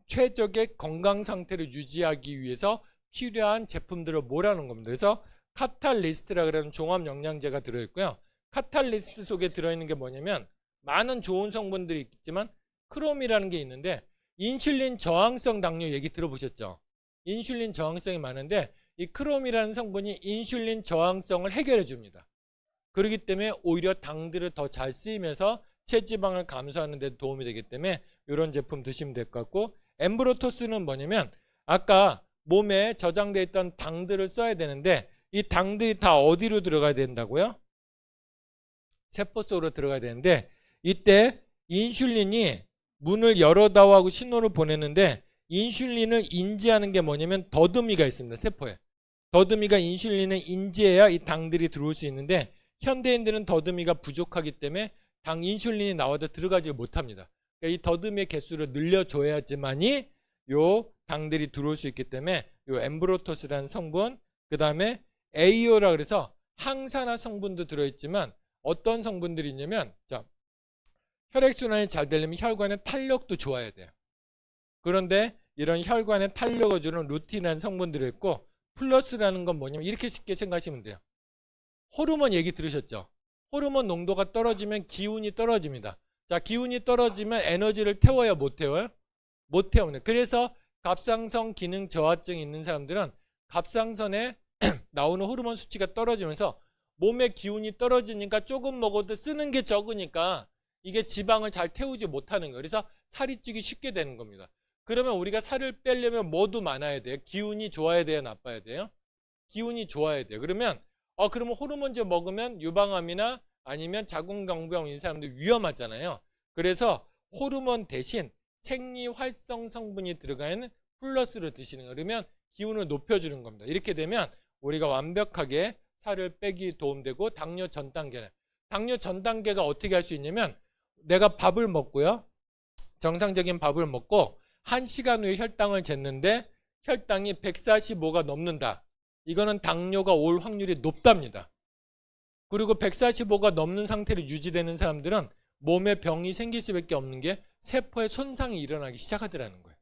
최적의 건강 상태를 유지하기 위해서 필요한 제품들을 뭐라는 겁니다. 그래서 카탈리스트라 그러는 종합 영양제가 들어있고요. 카탈리스트 속에 들어있는 게 뭐냐면 많은 좋은 성분들이 있지만 크롬이라는 게 있는데, 인슐린 저항성 당뇨 얘기 들어보셨죠? 인슐린 저항성이 많은데 이 크롬이라는 성분이 인슐린 저항성을 해결해 줍니다. 그렇기 때문에 오히려 당들을 더 잘 쓰이면서 체지방을 감소하는 데 도움이 되기 때문에 이런 제품 드시면 될 것 같고, 엠브로토스는 뭐냐면 아까 몸에 저장되어 있던 당들을 써야 되는데 이 당들이 다 어디로 들어가야 된다고요? 세포 속으로 들어가야 되는데, 이때 인슐린이 문을 열어다오 하고 신호를 보내는데 인슐린을 인지하는 게 뭐냐면 더듬이가 있습니다. 세포에. 더듬이가 인슐린을 인지해야 이 당들이 들어올 수 있는데 현대인들은 더듬이가 부족하기 때문에 인슐린이 나와도 들어가지 못합니다. 그러니까 이 더듬이의 개수를 늘려줘야지만이 요 당들이 들어올 수 있기 때문에 요 엠브로토스라는 성분, 그 다음에 AO라 그래서 항산화 성분도 들어있지만 어떤 성분들이 있냐면, 자, 혈액순환이 잘 되려면 혈관의 탄력도 좋아야 돼요. 그런데 이런 혈관의 탄력을 주는 루틴이라는 성분들이 있고, 플러스라는 건 뭐냐면 이렇게 쉽게 생각하시면 돼요. 호르몬 얘기 들으셨죠? 호르몬 농도가 떨어지면 기운이 떨어집니다. 자, 기운이 떨어지면 에너지를 태워야 못 태워요? 못 태우네. 그래서 갑상선 기능 저하증이 있는 사람들은 갑상선에 나오는 호르몬 수치가 떨어지면서 몸의 기운이 떨어지니까 조금 먹어도 쓰는 게 적으니까 이게 지방을 잘 태우지 못하는 거예요. 그래서 살이 찌기 쉽게 되는 겁니다. 그러면 우리가 살을 빼려면 뭐도 많아야 돼요? 기운이 좋아야 돼요? 나빠야 돼요? 기운이 좋아야 돼요. 그러면 그러면 호르몬제 먹으면 유방암이나 아니면 자궁경부암 있는 사람들 위험하잖아요. 그래서 호르몬 대신 생리활성 성분이 들어가는 플러스를 드시는 거. 그러면 기운을 높여주는 겁니다. 이렇게 되면 우리가 완벽하게 살을 빼기 도움되고, 당뇨 전 단계는, 당뇨 전 단계가 어떻게 할 수 있냐면, 내가 밥을 먹고요, 정상적인 밥을 먹고 1시간 후에 혈당을 쟀는데 혈당이 145가 넘는다. 이거는 당뇨가 올 확률이 높답니다. 그리고 145가 넘는 상태로 유지되는 사람들은 몸에 병이 생길 수밖에 없는 게 세포에 손상이 일어나기 시작하더라는 거예요.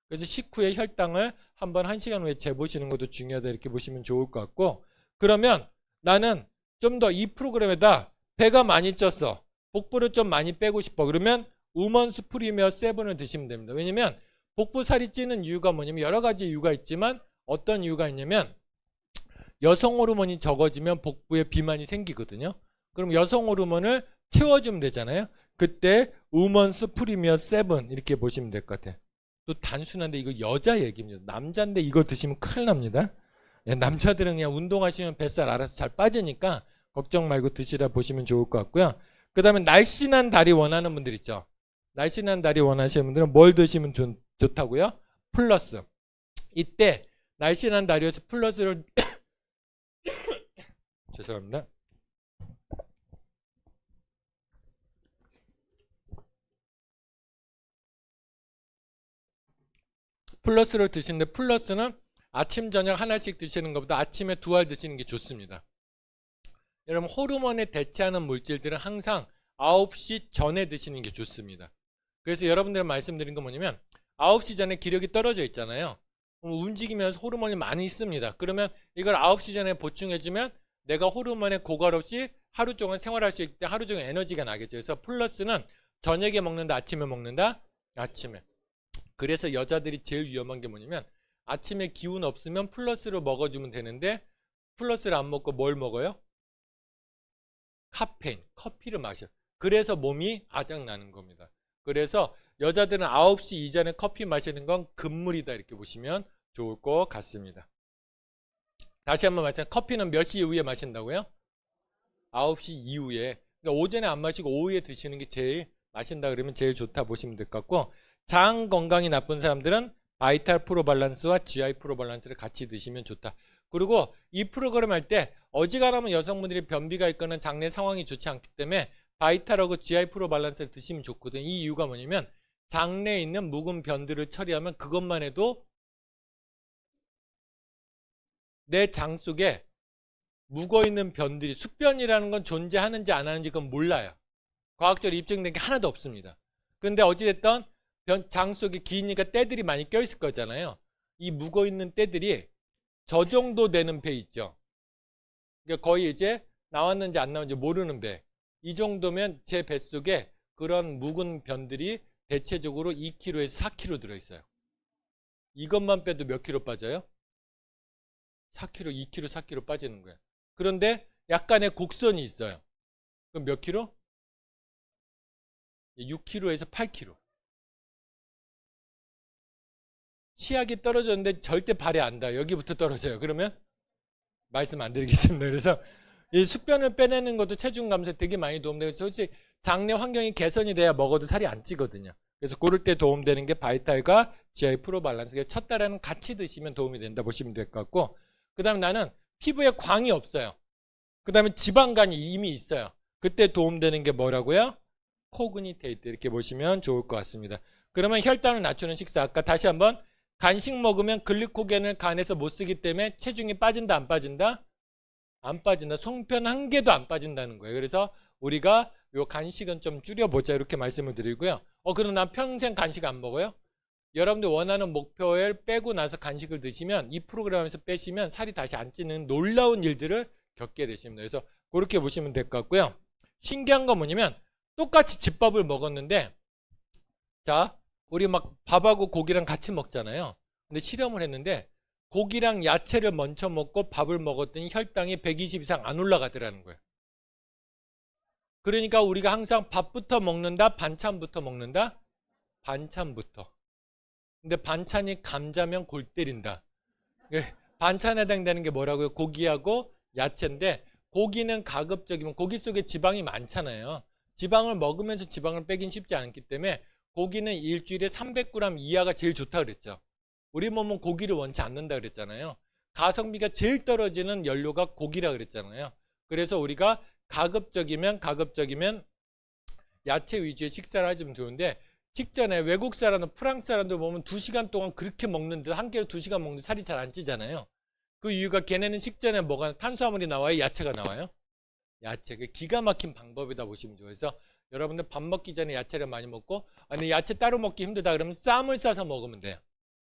그래서 식후에 혈당을 한번 1시간 후에 재보시는 것도 중요하다, 이렇게 보시면 좋을 것 같고, 그러면 나는 좀 더 이 프로그램에다 배가 많이 쪘어, 복부를 좀 많이 빼고 싶어, 그러면 우먼스 프리미어 7을 드시면 됩니다. 왜냐면 복부 살이 찌는 이유가 뭐냐면 여러 가지 이유가 있지만, 어떤 이유가 있냐면 여성 호르몬이 적어지면 복부에 비만이 생기거든요. 그럼 여성 호르몬을 채워주면 되잖아요. 그때 우먼스 프리미어 7 이렇게 보시면 될 것 같아요. 또 단순한데 이거 여자 얘기입니다. 남자인데 이거 드시면 큰일 납니다. 남자들은 그냥 운동하시면 뱃살 알아서 잘 빠지니까 걱정 말고 드시라 보시면 좋을 것 같고요. 그 다음에 날씬한 다리 원하는 분들 있죠. 날씬한 다리 원하시는 분들은 뭘 드시면 좋다고요? 플러스. 이때 날씬한 다리에서 플러스를 죄송합니다. 플러스를 드시는데, 플러스는 아침 저녁 하나씩 드시는 것보다 아침에 2알 드시는 게 좋습니다. 여러분, 호르몬에 대체하는 물질들은 항상 9시 전에 드시는 게 좋습니다. 그래서 여러분들 말씀드린 건 뭐냐면 9시 전에 기력이 떨어져 있잖아요. 움직이면서 호르몬이 많이 있습니다. 그러면 이걸 9시 전에 보충해주면 내가 호르몬에 고갈 없이 하루 종일 생활할 수 있기 때문에 하루 종일 에너지가 나겠죠. 그래서 플러스는 저녁에 먹는다, 아침에 먹는다? 아침에. 그래서 여자들이 제일 위험한 게 뭐냐면 아침에 기운 없으면 플러스를 먹어주면 되는데 플러스를 안 먹고 뭘 먹어요? 카페인, 커피를 마셔요. 그래서 몸이 아작나는 겁니다. 그래서 여자들은 9시 이전에 커피 마시는 건 금물이다, 이렇게 보시면 좋을 것 같습니다. 다시 한번 말씀드리면 커피는 몇 시 이후에 마신다고요? 9시 이후에. 그러니까 오전에 안 마시고 오후에 드시는 게 제일, 마신다 그러면 제일 좋다 보시면 될 것 같고, 장 건강이 나쁜 사람들은 바이탈 프로 밸런스와 GI 프로 밸런스를 같이 드시면 좋다. 그리고 이 프로그램 할 때 어지간하면 여성분들이 변비가 있거나 장내 상황이 좋지 않기 때문에 바이탈하고 GI 프로 밸런스를 드시면 좋거든요. 이 이유가 뭐냐면 장내에 있는 묵은 변들을 처리하면 그것만 해도 내 장 속에 묵어있는 변들이, 숙변이라는 건 존재하는지 안 하는지 그건 몰라요. 과학적으로 입증된 게 하나도 없습니다. 근데 어찌됐든 장 속에 기니까 때들이 많이 껴있을 거잖아요. 이 묵어있는 때들이 저 정도 되는 배 있죠. 그러니까 거의 이제 나왔는지 안 나왔는지 모르는 배. 이 정도면 제 뱃속에 그런 묵은 변들이 대체적으로 2kg에서 4kg 들어있어요. 이것만 빼도 몇 킬로 빠져요? 4kg, 2kg, 4kg 빠지는 거예요. 그런데 약간의 곡선이 있어요. 그럼 몇 킬로? 6kg에서 8kg. 치약이 떨어졌는데 절대 발이 안 닿아요. 여기부터 떨어져요. 그러면 말씀 안 드리겠습니다. 그래서 이 숙변을 빼내는 것도 체중 감소에 되게 많이 도움되고, 솔직히 장내 환경이 개선이 돼야 먹어도 살이 안 찌거든요. 그래서 고를 때 도움되는 게 바이탈과 GI 프로 밸런스. 첫 달에는 같이 드시면 도움이 된다 보시면 될 것 같고, 그 다음에 나는 피부에 광이 없어요. 그 다음에 지방간이 이미 있어요. 그때 도움되는 게 뭐라고요? 코그니테이트 이렇게 보시면 좋을 것 같습니다. 그러면 혈당을 낮추는 식사, 아까 다시 한번 간식 먹으면 글리코겐을 간에서 못 쓰기 때문에 체중이 빠진다 안 빠진다? 안 빠진다. 송편 한 개도 안 빠진다는 거예요. 그래서 우리가 요 간식은 좀 줄여보자 이렇게 말씀을 드리고요. 그럼 난 평생 간식 안 먹어요? 여러분들 원하는 목표를 빼고 나서 간식을 드시면 이 프로그램에서 빼시면 살이 다시 안 찌는 놀라운 일들을 겪게 되십니다. 그래서 그렇게 보시면 될 것 같고요. 신기한 건 뭐냐면 똑같이 집밥을 먹었는데 자 우리 막 밥하고 고기랑 같이 먹잖아요. 근데 실험을 했는데 고기랑 야채를 먼저 먹고 밥을 먹었더니 혈당이 120 이상 안 올라가더라는 거예요. 그러니까 우리가 항상 밥부터 먹는다, 반찬부터 먹는다? 반찬부터. 근데 반찬이 감자면 골 때린다. 반찬에 해당되는 게 뭐라고요? 고기하고 야채인데 고기는 가급적이면 고기 속에 지방이 많잖아요. 지방을 먹으면서 지방을 빼긴 쉽지 않기 때문에 고기는 일주일에 300g 이하가 제일 좋다 그랬죠. 우리 몸은 고기를 원치 않는다 그랬잖아요. 가성비가 제일 떨어지는 연료가 고기라 그랬잖아요. 그래서 우리가 가급적이면 야채 위주의 식사를 하시면 좋은데 직전에 외국 사람들, 프랑스 사람들 보면 2시간 동안 그렇게 먹는데 한 끼를 2시간 먹는데 살이 잘 안 찌잖아요. 그 이유가 걔네는 식전에 뭐가 탄수화물이 나와요? 야채가 나와요? 야채. 그 기가 막힌 방법이다 보시면 좋아요. 그래서 여러분들 밥 먹기 전에 야채를 많이 먹고 아니 야채 따로 먹기 힘들다 그러면 쌈을 싸서 먹으면 돼요.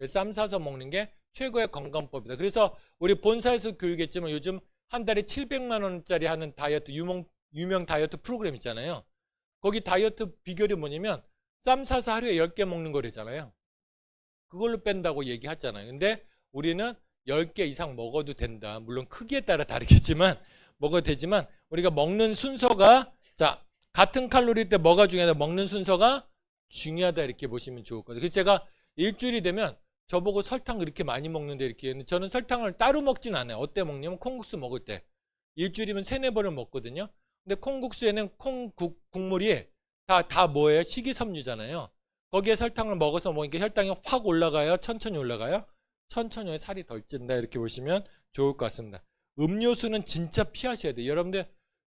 쌈 싸서 먹는 게 최고의 건강법이다. 그래서 우리 본사에서 교육했지만 요즘 한 달에 700만 원짜리 하는 다이어트 유명 다이어트 프로그램 있잖아요. 거기 다이어트 비결이 뭐냐면 쌈 싸서 하루에 10개 먹는 거래잖아요. 그걸로 뺀다고 얘기하잖아요. 근데 우리는 10개 이상 먹어도 된다. 물론 크기에 따라 다르겠지만 먹어도 되지만 우리가 먹는 순서가 자 같은 칼로리 때 뭐가 중요하다? 먹는 순서가 중요하다 이렇게 보시면 좋을 거예요. 그래서 제가 일주일이 되면 저보고 설탕 그렇게 많이 먹는데 이렇게 했는데 저는 설탕을 따로 먹진 않아요. 어때 먹냐면 콩국수 먹을 때 일주일이면 3-4번을 먹거든요. 근데 콩국수에는 국물이 다 뭐예요? 식이섬유잖아요. 거기에 설탕을 먹어서 먹으니까 혈당이 확 올라가요? 천천히 올라가요? 천천히 살이 덜 찐다 이렇게 보시면 좋을 것 같습니다. 음료수는 진짜 피하셔야 돼요. 여러분들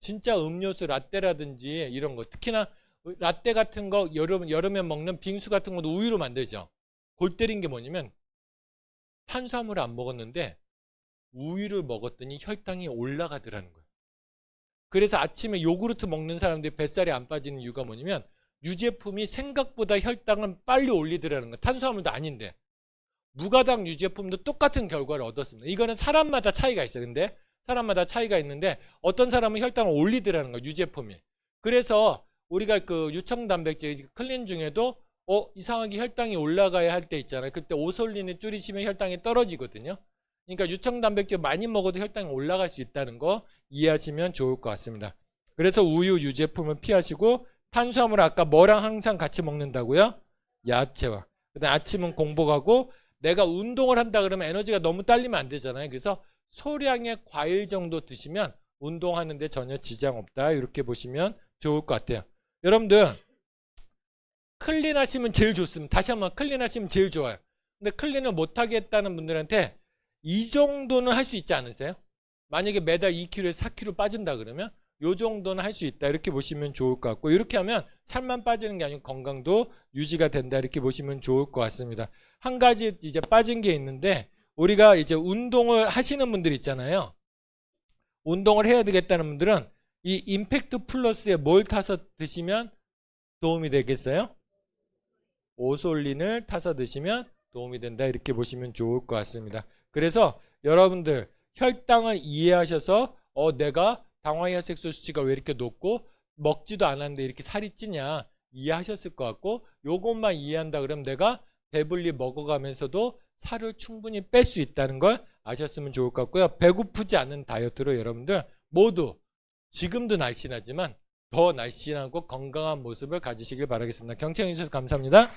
진짜 음료수 라떼라든지 이런 거 특히나 라떼 같은 거 여름에 먹는 빙수 같은 것도 우유로 만들죠. 골 때린 게 뭐냐면 탄수화물을 안 먹었는데 우유를 먹었더니 혈당이 올라가더라는 거예요. 그래서 아침에 요구르트 먹는 사람들이 뱃살이 안 빠지는 이유가 뭐냐면 유제품이 생각보다 혈당을 빨리 올리더라는 거예요. 탄수화물도 아닌데 무가당 유제품도 똑같은 결과를 얻었습니다. 이거는 사람마다 차이가 있어요. 근데 사람마다 차이가 있는데 어떤 사람은 혈당을 올리더라는 거예요. 유제품이. 그래서 우리가 그 유청단백질 클린 중에도 이상하게 혈당이 올라가야 할 때 있잖아요. 그때 오솔린을 줄이시면 혈당이 떨어지거든요. 그러니까 유청단백질 많이 먹어도 혈당이 올라갈 수 있다는 거 이해하시면 좋을 것 같습니다. 그래서 우유, 유제품을 피하시고 탄수화물 아까 뭐랑 항상 같이 먹는다고요? 야채와. 그다음 아침은 공복하고 내가 운동을 한다 그러면 에너지가 너무 딸리면 안 되잖아요. 그래서 소량의 과일 정도 드시면 운동하는데 전혀 지장 없다. 이렇게 보시면 좋을 것 같아요. 여러분들 클린 하시면 제일 좋습니다. 다시 한번 클린 하시면 제일 좋아요. 근데 클린을 못하겠다는 분들한테 이 정도는 할 수 있지 않으세요? 만약에 매달 2kg에서 4kg 빠진다 그러면 요 정도는 할 수 있다. 이렇게 보시면 좋을 것 같고 이렇게 하면 살만 빠지는 게 아니고 건강도 유지가 된다. 이렇게 보시면 좋을 것 같습니다. 한 가지 이제 빠진 게 있는데 우리가 이제 운동을 하시는 분들 있잖아요. 운동을 해야 되겠다는 분들은 이 임팩트 플러스에 뭘 타서 드시면 도움이 되겠어요? 오솔린을 타서 드시면 도움이 된다. 이렇게 보시면 좋을 것 같습니다. 그래서 여러분들 혈당을 이해하셔서 내가 당화혈색소 수치가 왜 이렇게 높고 먹지도 않았는데 이렇게 살이 찌냐 이해하셨을 것 같고 요것만 이해한다 그러면 내가 배불리 먹어가면서도 살을 충분히 뺄 수 있다는 걸 아셨으면 좋을 것 같고요. 배고프지 않은 다이어트로 여러분들 모두 지금도 날씬하지만 더 날씬하고 건강한 모습을 가지시길 바라겠습니다. 경청해 주셔서 감사합니다.